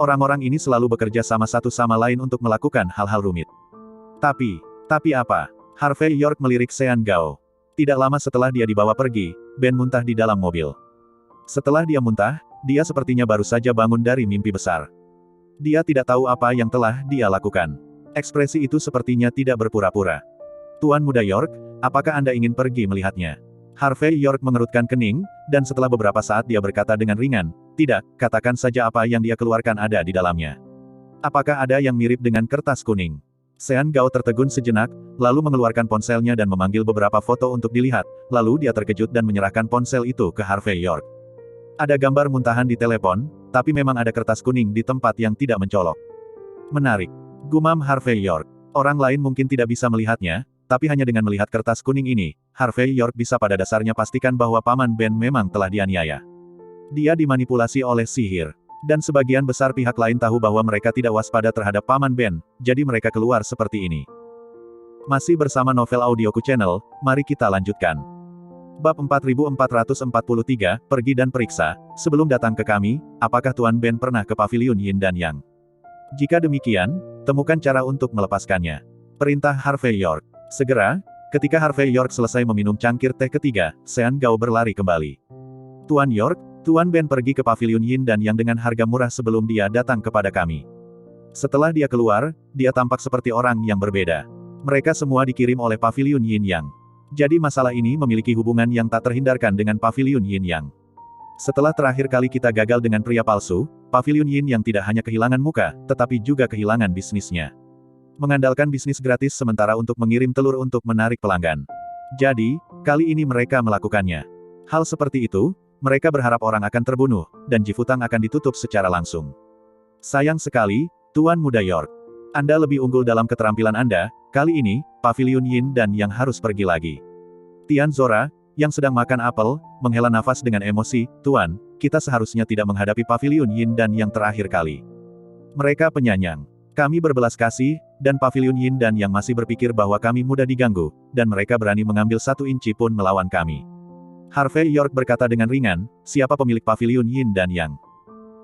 A: Orang-orang ini selalu bekerja sama satu sama lain untuk melakukan hal-hal rumit. Tapi apa? Harvey York melirik Sean Gao. Tidak lama setelah dia dibawa pergi, Ben muntah di dalam mobil. Setelah dia muntah, dia sepertinya baru saja bangun dari mimpi besar. Dia tidak tahu apa yang telah dia lakukan. Ekspresi itu sepertinya tidak berpura-pura. Tuan Muda York, apakah Anda ingin pergi melihatnya? Harvey York mengerutkan kening, dan setelah beberapa saat dia berkata dengan ringan, tidak, katakan saja apa yang dia keluarkan ada di dalamnya. Apakah ada yang mirip dengan kertas kuning? Sean Gao tertegun sejenak, lalu mengeluarkan ponselnya dan memanggil beberapa foto untuk dilihat, lalu dia terkejut dan menyerahkan ponsel itu ke Harvey York. Ada gambar muntahan di telepon, tapi memang ada kertas kuning di tempat yang tidak mencolok. Menarik. Gumam Harvey York. Orang lain mungkin tidak bisa melihatnya, tapi hanya dengan melihat kertas kuning ini, Harvey York bisa pada dasarnya pastikan bahwa Paman Ben memang telah dianiaya. Dia dimanipulasi oleh sihir. Dan sebagian besar pihak lain tahu bahwa mereka tidak waspada terhadap Paman Ben, jadi mereka keluar seperti ini. Masih bersama Novel Audioku Channel, mari kita lanjutkan. Bab 4443, Pergi dan Periksa. Sebelum datang ke kami, apakah Tuan Ben pernah ke pavilion Yin dan Yang? Jika demikian, temukan cara untuk melepaskannya. Perintah Harvey York. Segera, ketika Harvey York selesai meminum cangkir teh ketiga, Sean Gao berlari kembali. Tuan York, Tuan Ben pergi ke pavilion Yin dan Yang dengan harga murah sebelum dia datang kepada kami. Setelah dia keluar, dia tampak seperti orang yang berbeda. Mereka semua dikirim oleh pavilion Yin Yang. Jadi masalah ini memiliki hubungan yang tak terhindarkan dengan pavilion Yin Yang. Setelah terakhir kali kita gagal dengan pria palsu, pavilion Yin yang tidak hanya kehilangan muka, tetapi juga kehilangan bisnisnya. Mengandalkan bisnis gratis sementara untuk mengirim telur untuk menarik pelanggan. Jadi, kali ini mereka melakukannya. Hal seperti itu, mereka berharap orang akan terbunuh, dan Jifutang akan ditutup secara langsung. Sayang sekali, Tuan Muda York. Anda lebih unggul dalam keterampilan Anda, kali ini, pavilion Yin dan Yang harus pergi lagi. Tian Zora, yang sedang makan apel, menghela nafas dengan emosi, Tuan, kita seharusnya tidak menghadapi pavilion Yin dan Yang terakhir kali. Mereka penyanyang. Kami berbelas kasih, dan pavilion Yin dan Yang masih berpikir bahwa kami mudah diganggu, dan mereka berani mengambil 1 inci pun melawan kami. Harvey York berkata dengan ringan, siapa pemilik pavilion Yin dan Yang?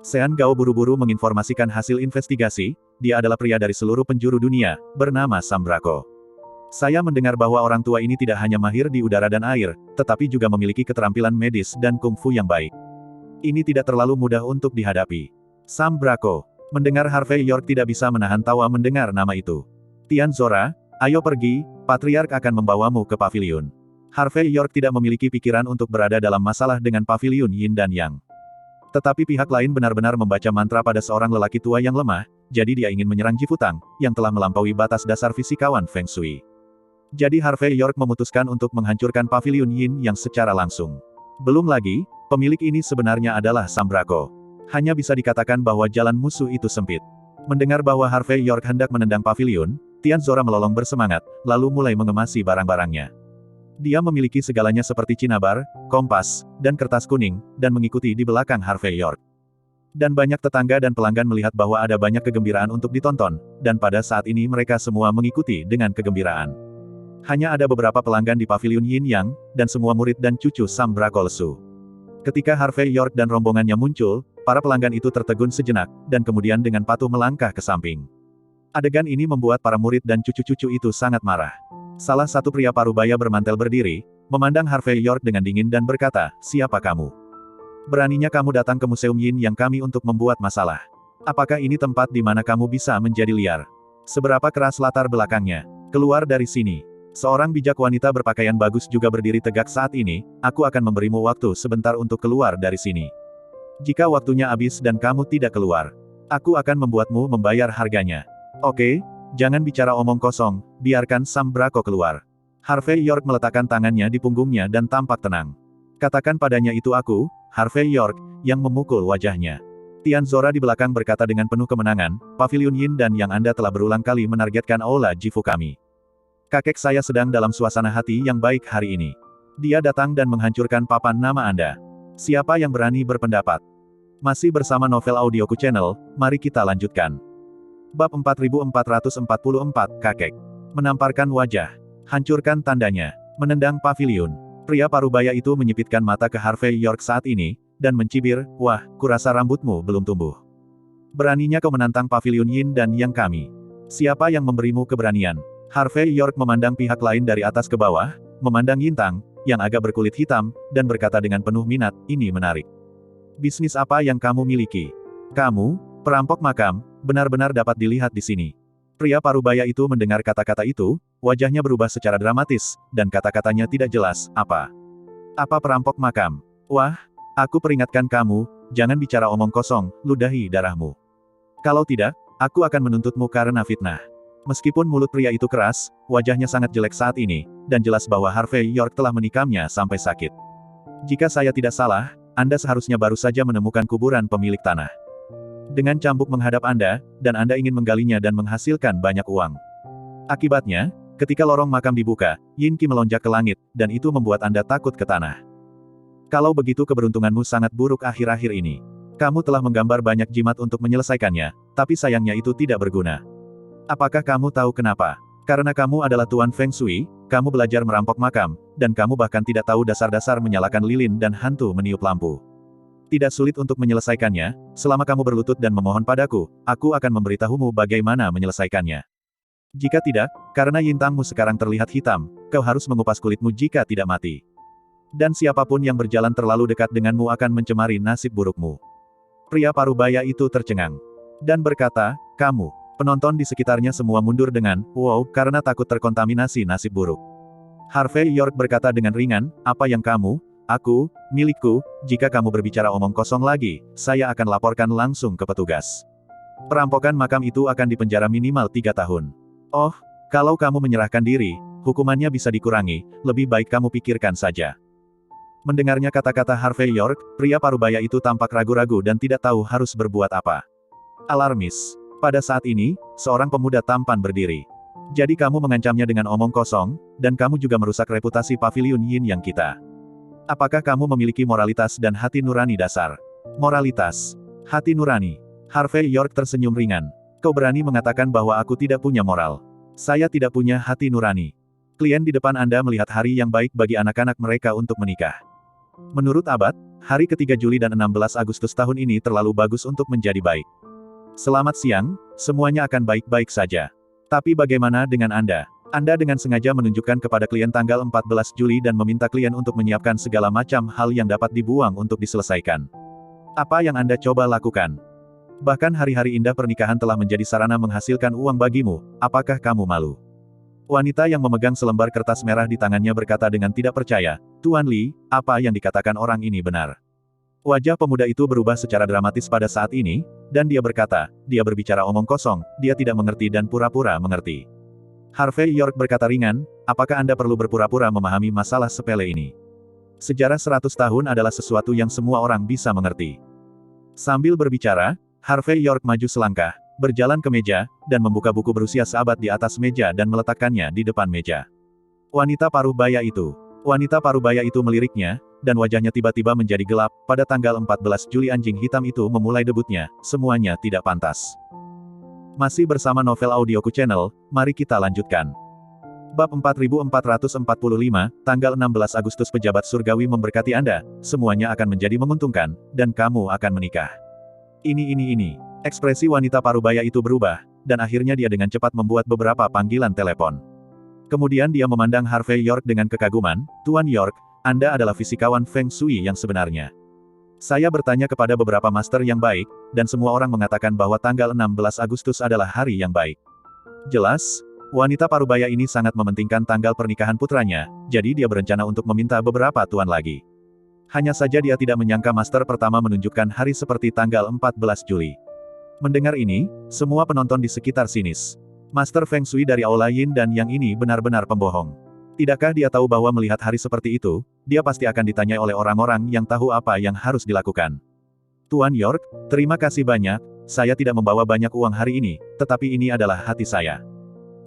A: Sean Gao buru-buru menginformasikan hasil investigasi, dia adalah pria dari seluruh penjuru dunia, bernama Sam Brako. Saya mendengar bahwa orang tua ini tidak hanya mahir di udara dan air, tetapi juga memiliki keterampilan medis dan kungfu yang baik. Ini tidak terlalu mudah untuk dihadapi. Sam Brako. Mendengar Harvey York tidak bisa menahan tawa mendengar nama itu. Tian Zora, ayo pergi, Patriark akan membawamu ke pavilion. Harvey York tidak memiliki pikiran untuk berada dalam masalah dengan pavilion Yin dan Yang. Tetapi pihak lain benar-benar membaca mantra pada seorang lelaki tua yang lemah, jadi dia ingin menyerang Jifutang, yang telah melampaui batas dasar fisikawan Feng Shui. Jadi Harvey York memutuskan untuk menghancurkan pavilion Yin Yang secara langsung. Belum lagi, pemilik ini sebenarnya adalah Sam Brako. Hanya bisa dikatakan bahwa jalan musuh itu sempit. Mendengar bahwa Harvey York hendak menendang pavilion, Tian Zora melolong bersemangat, lalu mulai mengemasi barang-barangnya. Dia memiliki segalanya seperti cinabar, kompas, dan kertas kuning, dan mengikuti di belakang Harvey York. Dan banyak tetangga dan pelanggan melihat bahwa ada banyak kegembiraan untuk ditonton, dan pada saat ini mereka semua mengikuti dengan kegembiraan. Hanya ada beberapa pelanggan di pavilion Yin Yang, dan semua murid dan cucu Sam Brako lesu. Ketika Harvey York dan rombongannya muncul, para pelanggan itu tertegun sejenak, dan kemudian dengan patuh melangkah ke samping. Adegan ini membuat para murid dan cucu-cucu itu sangat marah. Salah satu pria parubaya bermantel berdiri, memandang Harvey York dengan dingin dan berkata, siapa kamu? Beraninya kamu datang ke Museum Yin yang kami untuk membuat masalah. Apakah ini tempat di mana kamu bisa menjadi liar? Seberapa keras latar belakangnya? Keluar dari sini. Seorang bijak wanita berpakaian bagus juga berdiri tegak saat ini, aku akan memberimu waktu sebentar untuk keluar dari sini. Jika waktunya habis dan kamu tidak keluar, aku akan membuatmu membayar harganya. Oke, jangan bicara omong kosong, biarkan Sam Brako keluar. Harvey York meletakkan tangannya di punggungnya dan tampak tenang. Katakan padanya itu aku, Harvey York, yang memukul wajahnya. Tian Zora di belakang berkata dengan penuh kemenangan, Pavilion Yin dan yang Anda telah berulang kali menargetkan Aula Jifu kami. Kakek saya sedang dalam suasana hati yang baik hari ini. Dia datang dan menghancurkan papan nama Anda. Siapa yang berani berpendapat? Masih bersama Novel Audioku Channel, mari kita lanjutkan. Bab 4444, Kakek. Menamparkan wajah. Hancurkan tandanya. Menendang pavilion. Pria parubaya itu menyipitkan mata ke Harvey York saat ini, dan mencibir, wah, kurasa rambutmu belum tumbuh. Beraninya kau menantang Pavilion Yin dan yang kami. Siapa yang memberimu keberanian? Harvey York memandang pihak lain dari atas ke bawah, memandang Yintang, yang agak berkulit hitam, dan berkata dengan penuh minat, ini menarik. Bisnis apa yang kamu miliki? Kamu, perampok makam, benar-benar dapat dilihat di sini. Pria parubaya itu mendengar kata-kata itu, wajahnya berubah secara dramatis, dan kata-katanya tidak jelas, apa? Apa perampok makam? Wah, aku peringatkan kamu, jangan bicara omong kosong, ludahi darahmu. Kalau tidak, aku akan menuntutmu karena fitnah. Meskipun mulut pria itu keras, wajahnya sangat jelek saat ini, dan jelas bahwa Harvey York telah menikamnya sampai sakit. Jika saya tidak salah, Anda seharusnya baru saja menemukan kuburan pemilik tanah. Dengan cambuk menghadap Anda, dan Anda ingin menggalinya dan menghasilkan banyak uang. Akibatnya, ketika lorong makam dibuka, Yin Qi melonjak ke langit, dan itu membuat Anda takut ke tanah. Kalau begitu keberuntunganmu sangat buruk akhir-akhir ini. Kamu telah menggambar banyak jimat untuk menyelesaikannya, tapi sayangnya itu tidak berguna. Apakah kamu tahu kenapa? Karena kamu adalah Tuan Feng Shui, kamu belajar merampok makam, dan kamu bahkan tidak tahu dasar-dasar menyalakan lilin dan hantu meniup lampu. Tidak sulit untuk menyelesaikannya, selama kamu berlutut dan memohon padaku, aku akan memberitahumu bagaimana menyelesaikannya. Jika tidak, karena yintangmu sekarang terlihat hitam, kau harus mengupas kulitmu jika tidak mati. Dan siapapun yang berjalan terlalu dekat denganmu akan mencemari nasib burukmu. Pria parubaya itu tercengang. Dan berkata, kamu. Penonton di sekitarnya semua mundur dengan, wow, karena takut terkontaminasi nasib buruk. Harvey York berkata dengan ringan, apa yang kamu, aku, milikku, jika kamu berbicara omong kosong lagi, saya akan laporkan langsung ke petugas. Perampokan makam itu akan dipenjara minimal 3 tahun. Oh, kalau kamu menyerahkan diri, hukumannya bisa dikurangi, lebih baik kamu pikirkan saja. Mendengarnya kata-kata Harvey York, pria parubaya itu tampak ragu-ragu dan tidak tahu harus berbuat apa. Alarmis. Pada saat ini, seorang pemuda tampan berdiri. Jadi kamu mengancamnya dengan omong kosong, dan kamu juga merusak reputasi Pavilion Yin yang kita. Apakah kamu memiliki moralitas dan hati nurani dasar? Moralitas. Hati nurani. Harvey York tersenyum ringan. Kau berani mengatakan bahwa aku tidak punya moral. Saya tidak punya hati nurani. Klien di depan Anda melihat hari yang baik bagi anak-anak mereka untuk menikah. Menurut Abad, hari ketiga Juli dan 16 Agustus tahun ini terlalu bagus untuk menjadi baik. Selamat siang, semuanya akan baik-baik saja. Tapi bagaimana dengan Anda? Anda dengan sengaja menunjukkan kepada klien tanggal 14 Juli dan meminta klien untuk menyiapkan segala macam hal yang dapat dibuang untuk diselesaikan. Apa yang Anda coba lakukan? Bahkan hari-hari indah pernikahan telah menjadi sarana menghasilkan uang bagimu, apakah kamu malu? Wanita yang memegang selembar kertas merah di tangannya berkata dengan tidak percaya, Tuan Li, apa yang dikatakan orang ini benar. Wajah pemuda itu berubah secara dramatis pada saat ini, dan dia berkata, dia berbicara omong kosong, dia tidak mengerti dan pura-pura mengerti. Harvey York berkata ringan, apakah Anda perlu berpura-pura memahami masalah sepele ini? Sejarah 100 tahun adalah sesuatu yang semua orang bisa mengerti. Sambil berbicara, Harvey York maju selangkah, berjalan ke meja, dan membuka buku berusia seabad di atas meja dan meletakkannya di depan meja. Wanita parubaya itu meliriknya, dan wajahnya tiba-tiba menjadi gelap. Pada tanggal 14 Juli anjing hitam itu memulai debutnya, semuanya tidak pantas. Masih bersama Novel Audioku Channel, mari kita lanjutkan. Bab 4445, tanggal 16 Agustus pejabat surgawi memberkati Anda, semuanya akan menjadi menguntungkan, dan kamu akan menikah. Ini. Ekspresi wanita parubaya itu berubah, dan akhirnya dia dengan cepat membuat beberapa panggilan telepon. Kemudian dia memandang Harvey York dengan kekaguman, Tuan York, Anda adalah fisikawan Feng Shui yang sebenarnya. Saya bertanya kepada beberapa master yang baik, dan semua orang mengatakan bahwa tanggal 16 Agustus adalah hari yang baik. Jelas, wanita parubaya ini sangat mementingkan tanggal pernikahan putranya, jadi dia berencana untuk meminta beberapa tuan lagi. Hanya saja dia tidak menyangka master pertama menunjukkan hari seperti tanggal 14 Juli. Mendengar ini, semua penonton di sekitar sinis. Master Feng Shui dari Aula Yin dan Yang ini benar-benar pembohong. Tidakkah dia tahu bahwa melihat hari seperti itu, dia pasti akan ditanyai oleh orang-orang yang tahu apa yang harus dilakukan. Tuan York, terima kasih banyak, saya tidak membawa banyak uang hari ini, tetapi ini adalah hati saya.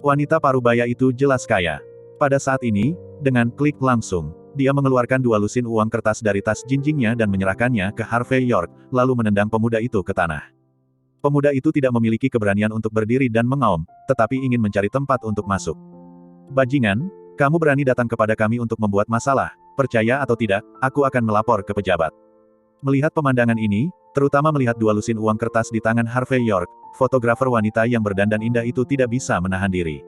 A: Wanita parubaya itu jelas kaya. Pada saat ini, dengan klik langsung, dia mengeluarkan 2 lusin uang kertas dari tas jinjingnya dan menyerahkannya ke Harvey York, lalu menendang pemuda itu ke tanah. Pemuda itu tidak memiliki keberanian untuk berdiri dan mengaum, tetapi ingin mencari tempat untuk masuk. Bajingan, kamu berani datang kepada kami untuk membuat masalah, percaya atau tidak, aku akan melapor ke pejabat. Melihat pemandangan ini, terutama melihat 2 lusin uang kertas di tangan Harvey York, fotografer wanita yang berdandan indah itu tidak bisa menahan diri.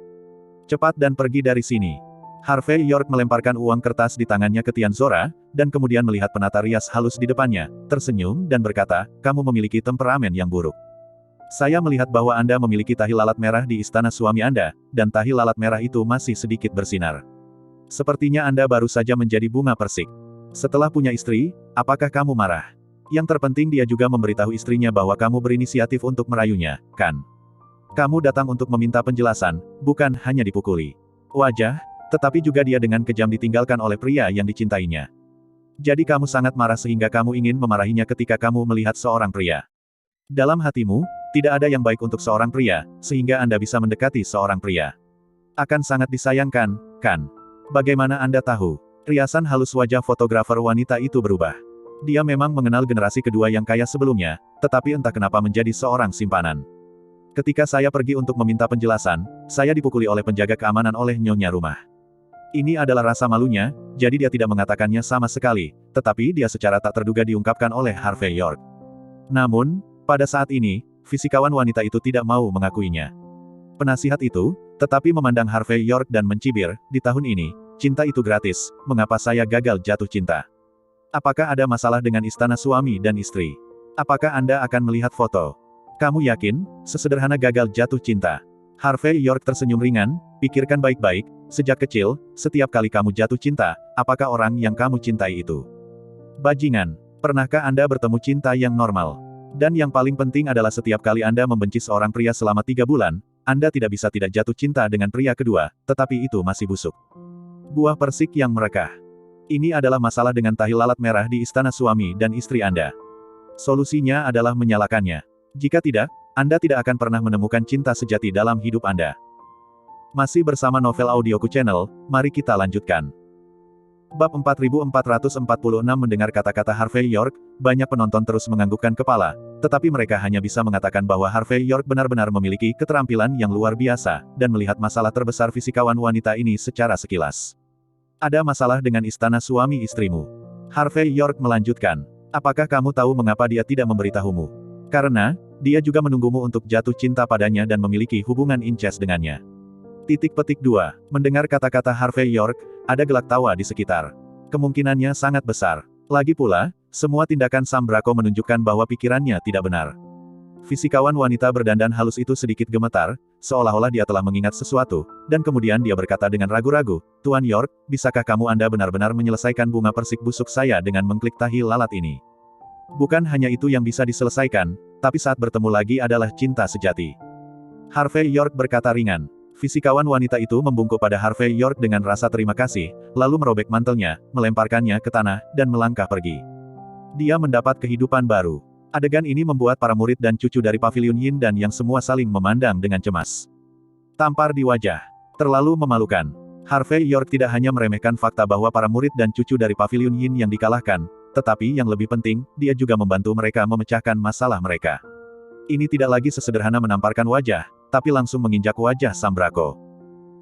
A: Cepat dan pergi dari sini. Harvey York melemparkan uang kertas di tangannya ke Tian Zora, dan kemudian melihat penata rias halus di depannya, tersenyum dan berkata, kamu memiliki temperamen yang buruk. Saya melihat bahwa Anda memiliki tahi lalat merah di istana suami Anda, dan tahi lalat merah itu masih sedikit bersinar. Sepertinya Anda baru saja menjadi bunga persik. Setelah punya istri, apakah kamu marah? Yang terpenting dia juga memberitahu istrinya bahwa kamu berinisiatif untuk merayunya, kan? Kamu datang untuk meminta penjelasan, bukan hanya dipukuli. Wajah, tetapi juga dia dengan kejam ditinggalkan oleh pria yang dicintainya. Jadi kamu sangat marah sehingga kamu ingin memarahinya ketika kamu melihat seorang pria. Dalam hatimu, tidak ada yang baik untuk seorang pria, sehingga Anda bisa mendekati seorang pria. Akan sangat disayangkan, kan? Bagaimana Anda tahu? Riasan halus wajah fotografer wanita itu berubah. Dia memang mengenal generasi kedua yang kaya sebelumnya, tetapi entah kenapa menjadi seorang simpanan. Ketika saya pergi untuk meminta penjelasan, saya dipukuli oleh penjaga keamanan oleh nyonya rumah. Ini adalah rasa malunya, jadi dia tidak mengatakannya sama sekali, tetapi dia secara tak terduga diungkapkan oleh Harvey York. Namun, pada saat ini, fisikawan wanita itu tidak mau mengakuinya. Penasihat itu, tetapi memandang Harvey York dan mencibir, di tahun ini, cinta itu gratis, mengapa saya gagal jatuh cinta? Apakah ada masalah dengan istana suami dan istri? Apakah Anda akan melihat foto? Kamu yakin, sesederhana gagal jatuh cinta? Harvey York tersenyum ringan, pikirkan baik-baik, sejak kecil, setiap kali kamu jatuh cinta, apakah orang yang kamu cintai itu? Bajingan, pernahkah Anda bertemu cinta yang normal? Dan yang paling penting adalah setiap kali Anda membenci seorang pria selama 3 bulan, Anda tidak bisa tidak jatuh cinta dengan pria kedua, tetapi itu masih busuk. Buah persik yang merekah. Ini adalah masalah dengan tahi lalat merah di istana suami dan istri Anda. Solusinya adalah menyalakannya. Jika tidak, Anda tidak akan pernah menemukan cinta sejati dalam hidup Anda. Masih bersama Novel Audioku Channel, mari kita lanjutkan. Bab 4446 mendengar kata-kata Harvey York, banyak penonton terus menganggukkan kepala, tetapi mereka hanya bisa mengatakan bahwa Harvey York benar-benar memiliki keterampilan yang luar biasa, dan melihat masalah terbesar fisikawan wanita ini secara sekilas. Ada masalah dengan istana suami istrimu. Harvey York melanjutkan, apakah kamu tahu mengapa dia tidak memberitahumu? Karena, dia juga menunggumu untuk jatuh cinta padanya dan memiliki hubungan incest dengannya. Titik petik 2. Mendengar kata-kata Harvey York, ada gelak tawa di sekitar. Kemungkinannya sangat besar. Lagi pula, semua tindakan Sam Brako menunjukkan bahwa pikirannya tidak benar. Fisikawan wanita berdandan halus itu sedikit gemetar, seolah-olah dia telah mengingat sesuatu, dan kemudian dia berkata dengan ragu-ragu, Tuan York, bisakah kamu Anda benar-benar menyelesaikan bunga persik busuk saya dengan mengklik tahi lalat ini? Bukan hanya itu yang bisa diselesaikan, tapi saat bertemu lagi adalah cinta sejati. Harvey York berkata ringan. Fisikawan wanita itu membungkuk pada Harvey York dengan rasa terima kasih, lalu merobek mantelnya, melemparkannya ke tanah, dan melangkah pergi. Dia mendapat kehidupan baru. Adegan ini membuat para murid dan cucu dari Paviliun Yin dan Yang semua saling memandang dengan cemas. Tampar di wajah. Terlalu memalukan. Harvey York tidak hanya meremehkan fakta bahwa para murid dan cucu dari Paviliun Yin yang dikalahkan, tetapi yang lebih penting, dia juga membantu mereka memecahkan masalah mereka. Ini tidak lagi sesederhana menamparkan wajah, tapi langsung menginjak wajah Sam Brako.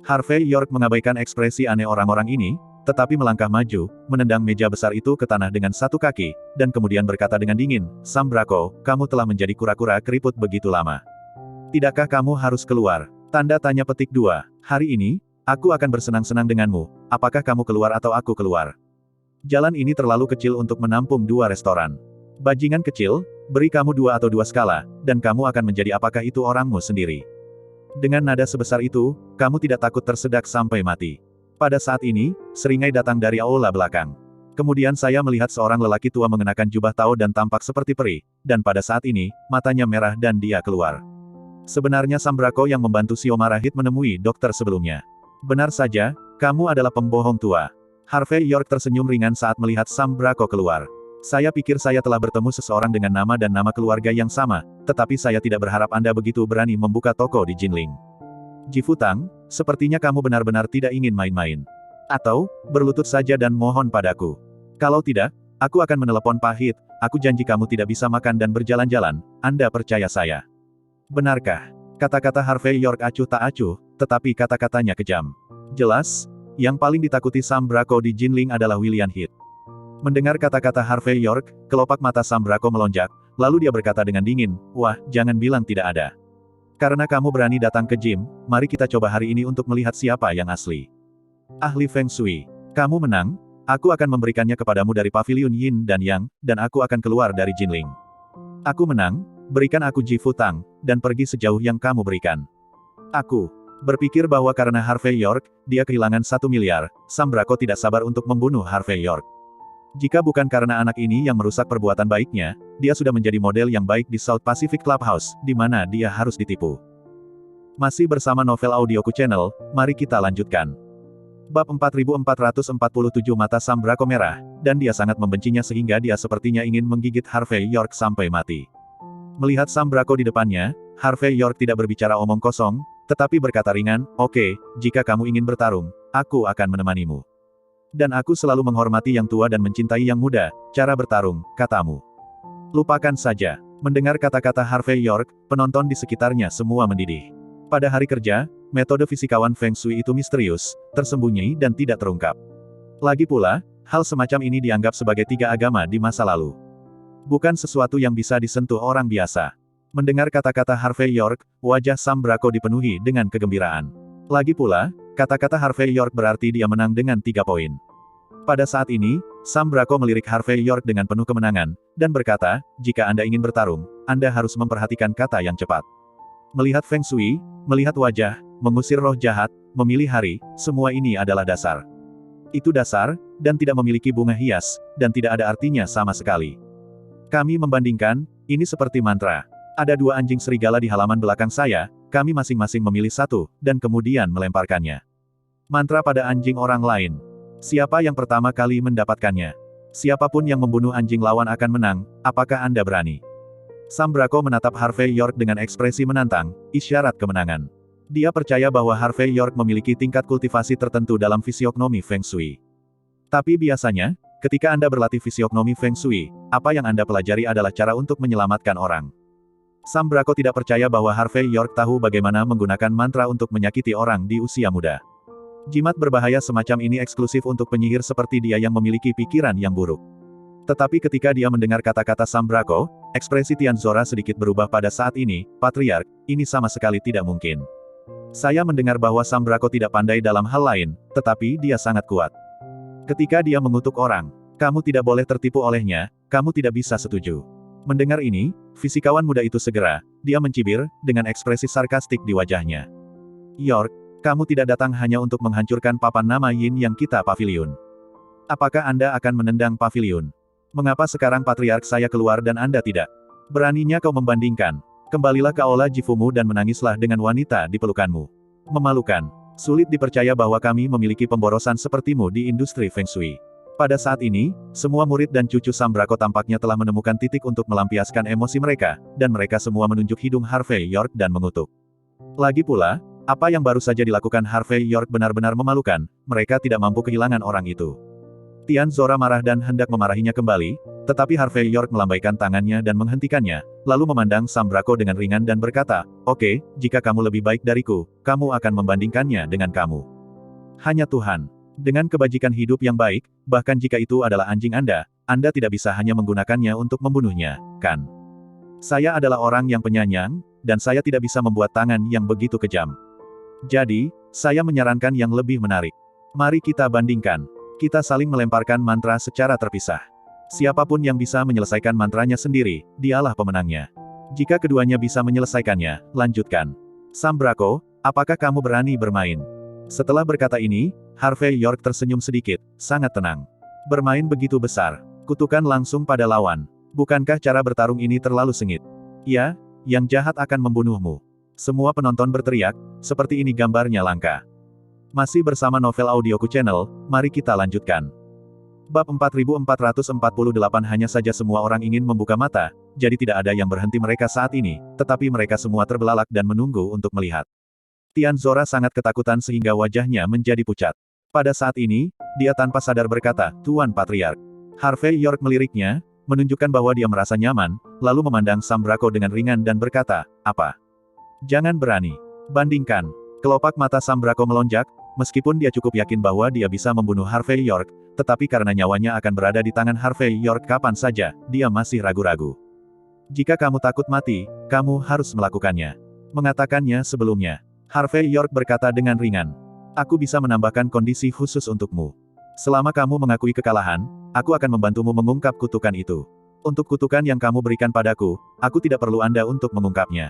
A: Harvey York mengabaikan ekspresi aneh orang-orang ini, tetapi melangkah maju, menendang meja besar itu ke tanah dengan satu kaki, dan kemudian berkata dengan dingin, Sam Brako, kamu telah menjadi kura-kura keriput begitu lama. Tidakkah kamu harus keluar? Tanda tanya petik 2. Hari ini, Aku akan bersenang-senang denganmu, apakah kamu keluar atau aku keluar? Jalan ini terlalu kecil untuk menampung 2 restoran. Bajingan kecil, beri kamu 2 atau 2 skala, dan kamu akan menjadi apakah itu orangmu sendiri. Dengan nada sebesar itu, kamu tidak takut tersedak sampai mati. Pada saat ini, seringai datang dari aula belakang. Kemudian saya melihat seorang lelaki tua mengenakan jubah tao dan tampak seperti peri, dan pada saat ini, matanya merah dan dia keluar. Sebenarnya Sam Brako yang membantu Xiomara Hit menemui dokter sebelumnya. Benar saja, kamu adalah pembohong tua. Harvey York tersenyum ringan saat melihat Sam Brako keluar. Saya pikir saya telah bertemu seseorang dengan nama dan nama keluarga yang sama, tetapi saya tidak berharap Anda begitu berani membuka toko di Jinling. Ji Futang, sepertinya kamu benar-benar tidak ingin main-main. Atau, berlutut saja dan mohon padaku. Kalau tidak, aku akan menelepon Pak Hit, aku janji kamu tidak bisa makan dan berjalan-jalan, Anda percaya saya. Benarkah? Kata-kata Harvey York acuh tak acuh, tetapi kata-katanya kejam. Jelas, yang paling ditakuti Sam Brako di Jinling adalah William Hit. Mendengar kata-kata Harvey York, kelopak mata Sam Brako melonjak, lalu dia berkata dengan dingin, wah, jangan bilang tidak ada. Karena kamu berani datang ke gym, mari kita coba hari ini untuk melihat siapa yang asli. Ahli Feng Shui. Kamu menang, aku akan memberikannya kepadamu dari pavilion Yin dan Yang, dan aku akan keluar dari Jinling. Aku menang, berikan aku Ji Futang, dan pergi sejauh yang kamu berikan. Aku berpikir bahwa karena Harvey York, dia kehilangan 1 miliar, Sam Brako tidak sabar untuk membunuh Harvey York. Jika bukan karena anak ini yang merusak perbuatan baiknya, dia sudah menjadi model yang baik di South Pacific Clubhouse, di mana dia harus ditipu. Masih bersama Novel Audioku Channel, mari kita lanjutkan. Bab 4447 mata Sam Brako merah, dan dia sangat membencinya sehingga dia sepertinya ingin menggigit Harvey York sampai mati. Melihat Sam Brako di depannya, Harvey York tidak berbicara omong kosong, tetapi berkata ringan, oke, jika kamu ingin bertarung, aku akan menemanimu. Dan aku selalu menghormati yang tua dan mencintai yang muda, cara bertarung, katamu. Lupakan saja. Mendengar kata-kata Harvey York, penonton di sekitarnya semua mendidih. Pada hari kerja, metode fisikawan Feng Shui itu misterius, tersembunyi dan tidak terungkap. Lagi pula, hal semacam ini dianggap sebagai 3 agama di masa lalu. Bukan sesuatu yang bisa disentuh orang biasa. Mendengar kata-kata Harvey York, wajah Sam Brako dipenuhi dengan kegembiraan. Lagi pula, kata-kata Harvey York berarti dia menang dengan 3 poin. Pada saat ini, Sam Brako melirik Harvey York dengan penuh kemenangan, dan berkata, jika Anda ingin bertarung, Anda harus memperhatikan kata yang cepat. Melihat Feng Shui, melihat wajah, mengusir roh jahat, memilih hari, semua ini adalah dasar. Itu dasar, dan tidak memiliki bunga hias, dan tidak ada artinya sama sekali. Kami membandingkan, ini seperti mantra. Ada 2 anjing serigala di halaman belakang saya, kami masing-masing memilih 1, dan kemudian melemparkannya. Mantra pada anjing orang lain. Siapa yang pertama kali mendapatkannya? Siapapun yang membunuh anjing lawan akan menang, apakah Anda berani? Sam Brako menatap Harvey York dengan ekspresi menantang, isyarat kemenangan. Dia percaya bahwa Harvey York memiliki tingkat kultivasi tertentu dalam fisiognomi Feng Shui. Tapi biasanya, ketika Anda berlatih fisiognomi Feng Shui, apa yang Anda pelajari adalah cara untuk menyelamatkan orang. Sam Brako tidak percaya bahwa Harvey York tahu bagaimana menggunakan mantra untuk menyakiti orang di usia muda. Jimat berbahaya semacam ini eksklusif untuk penyihir seperti dia yang memiliki pikiran yang buruk. Tetapi ketika dia mendengar kata-kata Sam Brako, ekspresi Tian Zora sedikit berubah pada saat ini, Patriark, ini sama sekali tidak mungkin. Saya mendengar bahwa Sam Brako tidak pandai dalam hal lain, tetapi dia sangat kuat. Ketika dia mengutuk orang, kamu tidak boleh tertipu olehnya, kamu tidak bisa setuju. Mendengar ini, fisikawan muda itu segera, dia mencibir, dengan ekspresi sarkastik di wajahnya. York, kamu tidak datang hanya untuk menghancurkan papan nama Yin yang kita pavilion. Apakah Anda akan menendang pavilion? Mengapa sekarang patriark saya keluar dan Anda tidak? Beraninya kau membandingkan. Kembalilah ke aula Jifumu dan menangislah dengan wanita di pelukanmu. Memalukan. Sulit dipercaya bahwa kami memiliki pemborosan sepertimu di industri Feng Shui. Pada saat ini, semua murid dan cucu Sam Brako tampaknya telah menemukan titik untuk melampiaskan emosi mereka, dan mereka semua menunjuk hidung Harvey York dan mengutuk. Lagi pula, apa yang baru saja dilakukan Harvey York benar-benar memalukan, mereka tidak mampu kehilangan orang itu. Tian Zora marah dan hendak memarahinya kembali, tetapi Harvey York melambaikan tangannya dan menghentikannya, lalu memandang Sam Brako dengan ringan dan berkata, oke, jika kamu lebih baik dariku, kamu akan membandingkannya dengan kamu. Hanya Tuhan. Dengan kebajikan hidup yang baik, bahkan jika itu adalah anjing Anda tidak bisa hanya menggunakannya untuk membunuhnya, kan? Saya adalah orang yang penyayang, dan saya tidak bisa membuat tangan yang begitu kejam. Jadi, saya menyarankan yang lebih menarik. Mari kita bandingkan. Kita saling melemparkan mantra secara terpisah. Siapapun yang bisa menyelesaikan mantranya sendiri, dialah pemenangnya. Jika keduanya bisa menyelesaikannya, lanjutkan. Sam Brako, apakah kamu berani bermain? Setelah berkata ini, Harvey York tersenyum sedikit, sangat tenang. Bermain begitu besar. Kutukan langsung pada lawan. Bukankah cara bertarung ini terlalu sengit? Ya, yang jahat akan membunuhmu. Semua penonton berteriak, seperti ini gambarnya langka. Masih bersama Novel Audioku Channel, mari kita lanjutkan. Bab 4448 hanya saja semua orang ingin membuka mata, jadi tidak ada yang berhenti mereka saat ini, tetapi mereka semua terbelalak dan menunggu untuk melihat. Tian Zora sangat ketakutan sehingga wajahnya menjadi pucat. Pada saat ini, dia tanpa sadar berkata, Tuan Patriark. Harvey York meliriknya, menunjukkan bahwa dia merasa nyaman, lalu memandang Sam Brako dengan ringan dan berkata, apa? Jangan berani. Bandingkan. Kelopak mata Sam Brako melonjak, meskipun dia cukup yakin bahwa dia bisa membunuh Harvey York, tetapi karena nyawanya akan berada di tangan Harvey York kapan saja, dia masih ragu-ragu. Jika kamu takut mati, kamu harus melakukannya. Mengatakannya sebelumnya. Harvey York berkata dengan ringan. Aku bisa menambahkan kondisi khusus untukmu. Selama kamu mengakui kekalahan, aku akan membantumu mengungkap kutukan itu. Untuk kutukan yang kamu berikan padaku, aku tidak perlu Anda untuk mengungkapnya.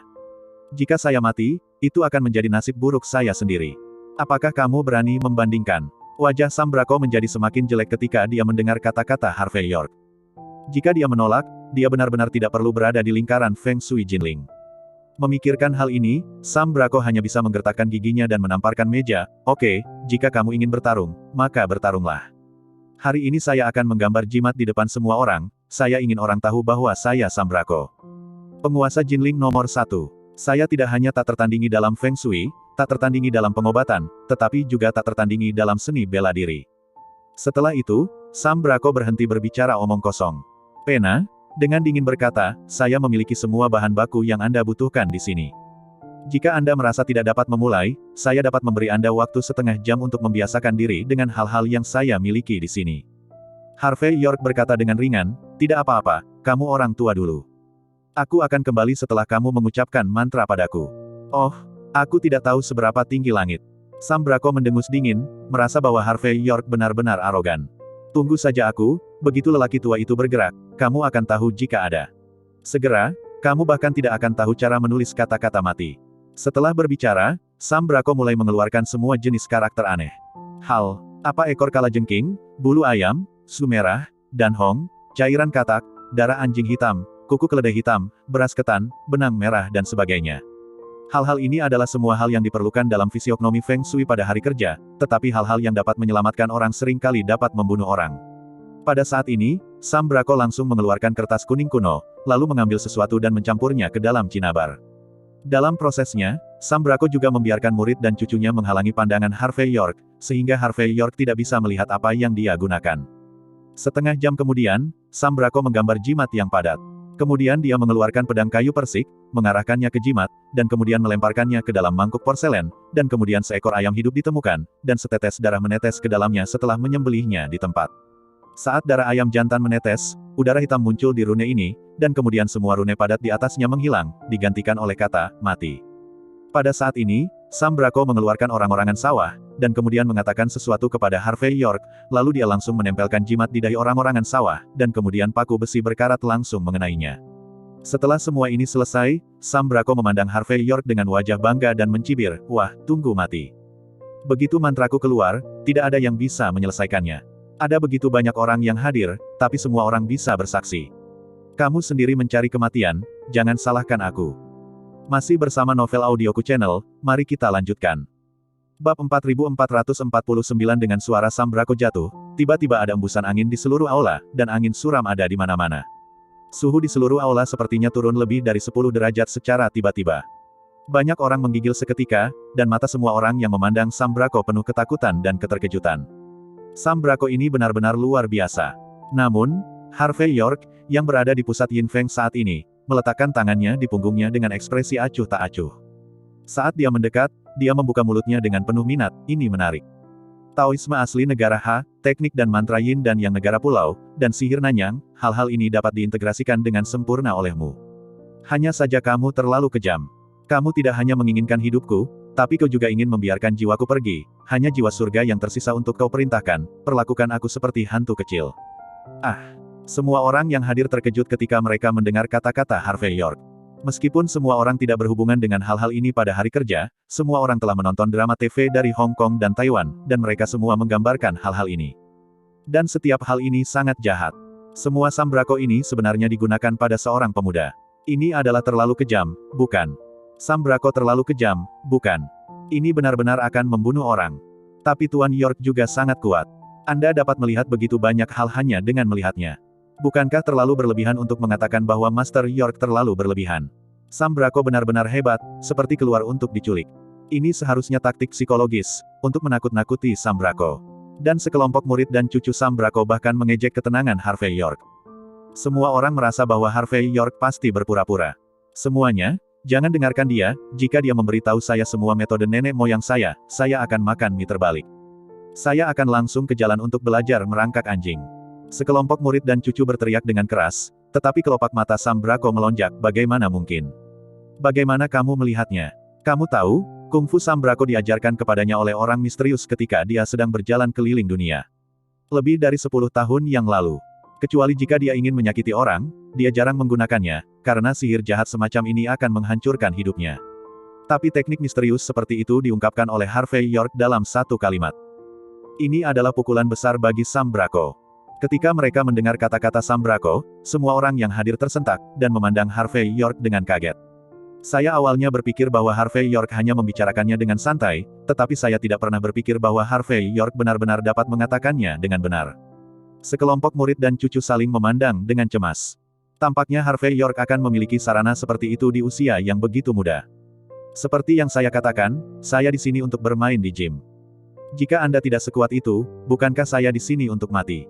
A: Jika saya mati, itu akan menjadi nasib buruk saya sendiri. Apakah kamu berani membandingkan? Wajah Sam Brako menjadi semakin jelek ketika dia mendengar kata-kata Harvey York. Jika dia menolak, dia benar-benar tidak perlu berada di lingkaran Feng Shui Jinling. Memikirkan hal ini, Sam Brako hanya bisa menggertakkan giginya dan menamparkan meja. Oke, jika kamu ingin bertarung, maka bertarunglah. Hari ini saya akan menggambar jimat di depan semua orang, saya ingin orang tahu bahwa saya Sam Brako. Penguasa Jinling nomor 1. Saya tidak hanya tak tertandingi dalam Feng Shui, tak tertandingi dalam pengobatan, tetapi juga tak tertandingi dalam seni bela diri. Setelah itu, Sam Brako berhenti berbicara omong kosong. Pena, dengan dingin berkata, saya memiliki semua bahan baku yang Anda butuhkan di sini. Jika Anda merasa tidak dapat memulai, saya dapat memberi Anda waktu setengah jam untuk membiasakan diri dengan hal-hal yang saya miliki di sini. Harvey York berkata dengan ringan, tidak apa-apa, kamu orang tua dulu. Aku akan kembali setelah kamu mengucapkan mantra padaku. Oh, aku tidak tahu seberapa tinggi langit. Sam Brako mendengus dingin, merasa bahwa Harvey York benar-benar arogan. Tunggu saja aku, begitu lelaki tua itu bergerak, kamu akan tahu jika ada. Segera, kamu bahkan tidak akan tahu cara menulis kata-kata mati. Setelah berbicara, Sam Brako mulai mengeluarkan semua jenis karakter aneh. Hal, apa ekor kalajengking, bulu ayam, su merah, dan hong, cairan katak, darah anjing hitam, kuku keledai hitam, beras ketan, benang merah dan sebagainya. Hal-hal ini adalah semua hal yang diperlukan dalam fisiognomi Feng Shui pada hari kerja, tetapi hal-hal yang dapat menyelamatkan orang seringkali dapat membunuh orang. Pada saat ini, Sam Brako langsung mengeluarkan kertas kuning kuno, lalu mengambil sesuatu dan mencampurnya ke dalam cinabar. Dalam prosesnya, Sam Brako juga membiarkan murid dan cucunya menghalangi pandangan Harvey York, sehingga Harvey York tidak bisa melihat apa yang dia gunakan. Setengah jam kemudian, Sam Brako menggambar jimat yang padat. Kemudian dia mengeluarkan pedang kayu persik, mengarahkannya ke jimat, dan kemudian melemparkannya ke dalam mangkuk porselen, dan kemudian seekor ayam hidup ditemukan, dan setetes darah menetes ke dalamnya setelah menyembelihnya di tempat. Saat darah ayam jantan menetes, udara hitam muncul di rune ini, dan kemudian semua rune padat di atasnya menghilang, digantikan oleh kata, mati. Pada saat ini, Sam Brako mengeluarkan orang-orangan sawah, dan kemudian mengatakan sesuatu kepada Harvey York, lalu dia langsung menempelkan jimat di dahi orang-orangan sawah, dan kemudian paku besi berkarat langsung mengenainya. Setelah semua ini selesai, Sam Brako memandang Harvey York dengan wajah bangga dan mencibir, wah, tunggu mati. Begitu mantraku keluar, tidak ada yang bisa menyelesaikannya. Ada begitu banyak orang yang hadir, tapi semua orang bisa bersaksi. Kamu sendiri mencari kematian, jangan salahkan aku. Masih bersama Novel Audioku Channel, mari kita lanjutkan. Bab 4449 dengan suara Sam Brako jatuh, tiba-tiba ada embusan angin di seluruh aula, dan angin suram ada di mana-mana. Suhu di seluruh aula sepertinya turun lebih dari 10 derajat secara tiba-tiba. Banyak orang menggigil seketika, dan mata semua orang yang memandang Sam Brako penuh ketakutan dan keterkejutan. Sam Brako ini benar-benar luar biasa. Namun, Harvey York, yang berada di pusat Yin Feng saat ini, meletakkan tangannya di punggungnya dengan ekspresi acuh tak acuh. Saat dia mendekat, dia membuka mulutnya dengan penuh minat, ini menarik. Taoisme asli negara Ha, teknik dan mantra Yin dan yang negara pulau, dan sihir Nanyang, hal-hal ini dapat diintegrasikan dengan sempurna olehmu. Hanya saja kamu terlalu kejam. Kamu tidak hanya menginginkan hidupku, Tapi kau juga ingin membiarkan jiwaku pergi, hanya jiwa surga yang tersisa untuk kau perintahkan, perlakukan aku seperti hantu kecil. Ah! Semua orang yang hadir terkejut ketika mereka mendengar kata-kata Harvey York. Meskipun semua orang tidak berhubungan dengan hal-hal ini pada hari kerja, semua orang telah menonton drama TV dari Hong Kong dan Taiwan, dan mereka semua menggambarkan hal-hal ini. Dan setiap hal ini sangat jahat. Semua sambrako ini sebenarnya digunakan pada seorang pemuda. Ini adalah terlalu kejam, bukan? Sambrako terlalu kejam, bukan? Ini benar-benar akan membunuh orang. Tapi Tuan York juga sangat kuat. Anda dapat melihat begitu banyak hal hanya dengan melihatnya. Bukankah terlalu berlebihan untuk mengatakan bahwa Master York terlalu berlebihan? Sambrako benar-benar hebat, seperti keluar untuk diculik. Ini seharusnya taktik psikologis, untuk menakut-nakuti Sambrako. Dan sekelompok murid dan cucu Sambrako bahkan mengejek ketenangan Harvey York. Semua orang merasa bahwa Harvey York pasti berpura-pura. Semuanya, jangan dengarkan dia, jika dia memberitahu saya semua metode nenek moyang saya akan makan mie terbalik. Saya akan langsung ke jalan untuk belajar merangkak anjing. Sekelompok murid dan cucu berteriak dengan keras, tetapi kelopak mata Sambrako melonjak, bagaimana mungkin? Bagaimana kamu melihatnya? Kamu tahu, kungfu Sambrako diajarkan kepadanya oleh orang misterius ketika dia sedang berjalan keliling dunia. Lebih dari 10 tahun yang lalu. Kecuali jika dia ingin menyakiti orang, dia jarang menggunakannya, karena sihir jahat semacam ini akan menghancurkan hidupnya. Tapi teknik misterius seperti itu diungkapkan oleh Harvey York dalam satu kalimat. Ini adalah pukulan besar bagi Sambrako. Ketika mereka mendengar kata-kata Sambrako, semua orang yang hadir tersentak, dan memandang Harvey York dengan kaget. Saya awalnya berpikir bahwa Harvey York hanya membicarakannya dengan santai, tetapi saya tidak pernah berpikir bahwa Harvey York benar-benar dapat mengatakannya dengan benar. Sekelompok murid dan cucu saling memandang dengan cemas. Tampaknya Harvey York akan memiliki sarana seperti itu di usia yang begitu muda. Seperti yang saya katakan, saya di sini untuk bermain di gym. Jika Anda tidak sekuat itu, bukankah saya di sini untuk mati?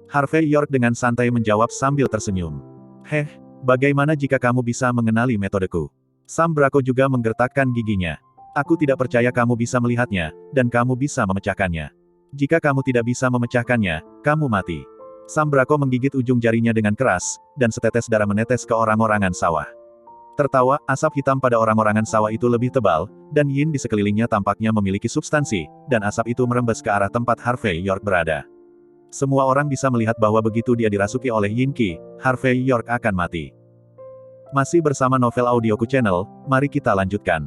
A: Harvey York dengan santai menjawab sambil tersenyum. Heh, bagaimana jika kamu bisa mengenali metodeku? Sambrako juga menggertakkan giginya. Aku tidak percaya kamu bisa melihatnya, dan kamu bisa memecahkannya. Jika kamu tidak bisa memecahkannya, kamu mati. Sambrako menggigit ujung jarinya dengan keras, dan setetes darah menetes ke orang-orangan sawah. Tertawa, asap hitam pada orang-orangan sawah itu lebih tebal, dan yin di sekelilingnya tampaknya memiliki substansi, dan asap itu merembes ke arah tempat Harvey York berada. Semua orang bisa melihat bahwa begitu dia dirasuki oleh Yin Qi, Harvey York akan mati. Masih bersama Novel Audioku Channel, mari kita lanjutkan.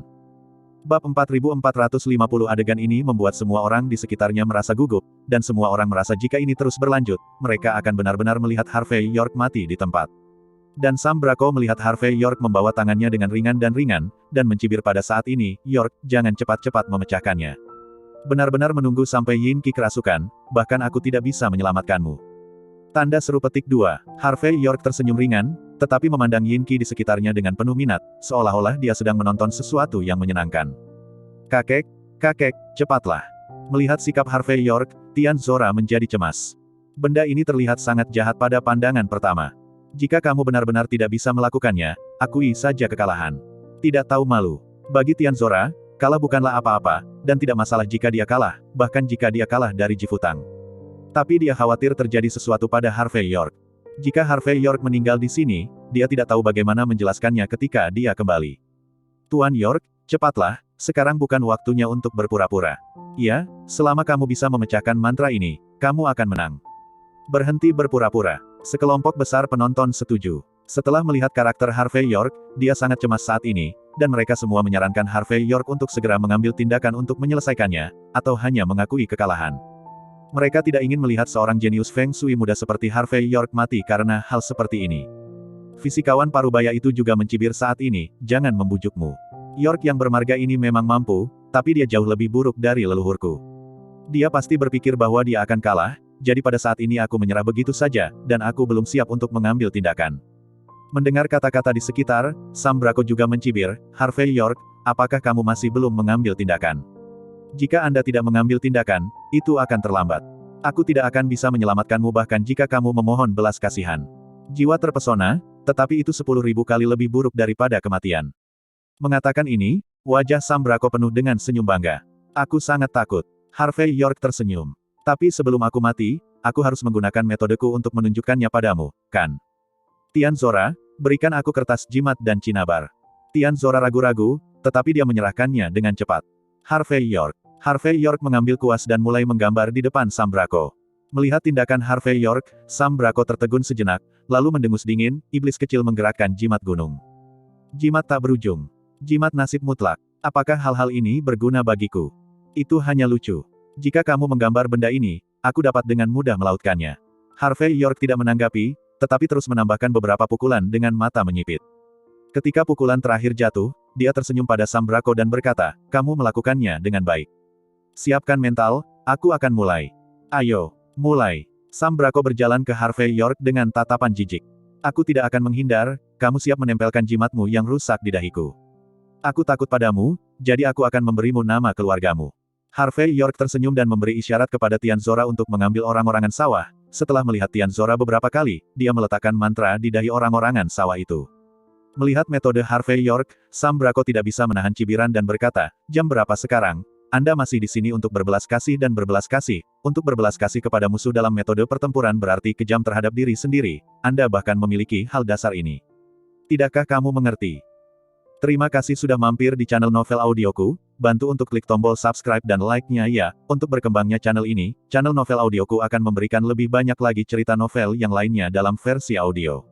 A: Bab 4450 adegan ini membuat semua orang di sekitarnya merasa gugup, dan semua orang merasa jika ini terus berlanjut, mereka akan benar-benar melihat Harvey York mati di tempat. Dan Sambrako melihat Harvey York membawa tangannya dengan ringan, dan mencibir pada saat ini, York, jangan cepat-cepat memecahkannya. Benar-benar menunggu sampai Yin Qi kerasukan, bahkan aku tidak bisa menyelamatkanmu. Tanda seru petik 2. Harvey York tersenyum ringan, tetapi memandang Yin Qi di sekitarnya dengan penuh minat, seolah-olah dia sedang menonton sesuatu yang menyenangkan. Kakek, cepatlah. Melihat sikap Harvey York, Tian Zora menjadi cemas. Benda ini terlihat sangat jahat pada pandangan pertama. Jika kamu benar-benar tidak bisa melakukannya, akui saja kekalahan. Tidak tahu malu. Bagi Tian Zora, kalah bukanlah apa-apa, dan tidak masalah jika dia kalah, bahkan jika dia kalah dari Jifutang. Tapi dia khawatir terjadi sesuatu pada Harvey York. Jika Harvey York meninggal di sini, dia tidak tahu bagaimana menjelaskannya ketika dia kembali. Tuan York, cepatlah, sekarang bukan waktunya untuk berpura-pura. Ya, selama kamu bisa memecahkan mantra ini, kamu akan menang. Berhenti berpura-pura. Sekelompok besar penonton setuju. Setelah melihat karakter Harvey York, dia sangat cemas saat ini, dan mereka semua menyarankan Harvey York untuk segera mengambil tindakan untuk menyelesaikannya, atau hanya mengakui kekalahan. Mereka tidak ingin melihat seorang jenius Feng Shui muda seperti Harvey York mati karena hal seperti ini. Fisikawan parubaya itu juga mencibir saat ini, jangan membujukmu. York yang bermarga ini memang mampu, tapi dia jauh lebih buruk dari leluhurku. Dia pasti berpikir bahwa dia akan kalah, jadi pada saat ini aku menyerah begitu saja, dan aku belum siap untuk mengambil tindakan. Mendengar kata-kata di sekitar, Sambrako juga mencibir, Harvey York, apakah kamu masih belum mengambil tindakan? Jika Anda tidak mengambil tindakan, itu akan terlambat. Aku tidak akan bisa menyelamatkanmu bahkan jika kamu memohon belas kasihan. Jiwa terpesona, tetapi itu 10.000 kali lebih buruk daripada kematian. Mengatakan ini, wajah Sambrako penuh dengan senyum bangga. Aku sangat takut. Harvey York tersenyum. Tapi sebelum aku mati, aku harus menggunakan metodeku untuk menunjukkannya padamu, kan? Tian Zora, berikan aku kertas jimat dan cinabar. Tian Zora ragu-ragu, tetapi dia menyerahkannya dengan cepat. Harvey York. Harvey York mengambil kuas dan mulai menggambar di depan Sam Brako. Melihat tindakan Harvey York, Sam Brako tertegun sejenak, lalu mendengus dingin, iblis kecil menggerakkan jimat gunung. Jimat tak berujung. Jimat nasib mutlak. Apakah hal-hal ini berguna bagiku? Itu hanya lucu. Jika kamu menggambar benda ini, aku dapat dengan mudah melautkannya. Harvey York tidak menanggapi, tetapi terus menambahkan beberapa pukulan dengan mata menyipit. Ketika pukulan terakhir jatuh, dia tersenyum pada Sam Brako dan berkata, kamu melakukannya dengan baik. Siapkan mental, aku akan mulai. Ayo, mulai. Sam Brako berjalan ke Harvey York dengan tatapan jijik. Aku tidak akan menghindar, kamu siap menempelkan jimatmu yang rusak di dahiku. Aku takut padamu, jadi aku akan memberimu nama keluargamu. Harvey York tersenyum dan memberi isyarat kepada Tian Zora untuk mengambil orang-orangan sawah. Setelah melihat Tian Zora beberapa kali, dia meletakkan mantra di dahi orang-orangan sawah itu. Melihat metode Harvey York, Sam Brako tidak bisa menahan cibiran dan berkata, jam berapa sekarang? Anda masih di sini untuk berbelas kasih dan berbelas kasih. Untuk berbelas kasih kepada musuh dalam metode pertempuran berarti kejam terhadap diri sendiri. Anda bahkan memiliki hal dasar ini. Tidakkah kamu mengerti? Terima kasih sudah mampir di channel Novel Audioku. Bantu untuk klik tombol subscribe dan like-nya ya. Untuk berkembangnya channel ini, channel Novel Audioku akan memberikan lebih banyak lagi cerita novel yang lainnya dalam versi audio.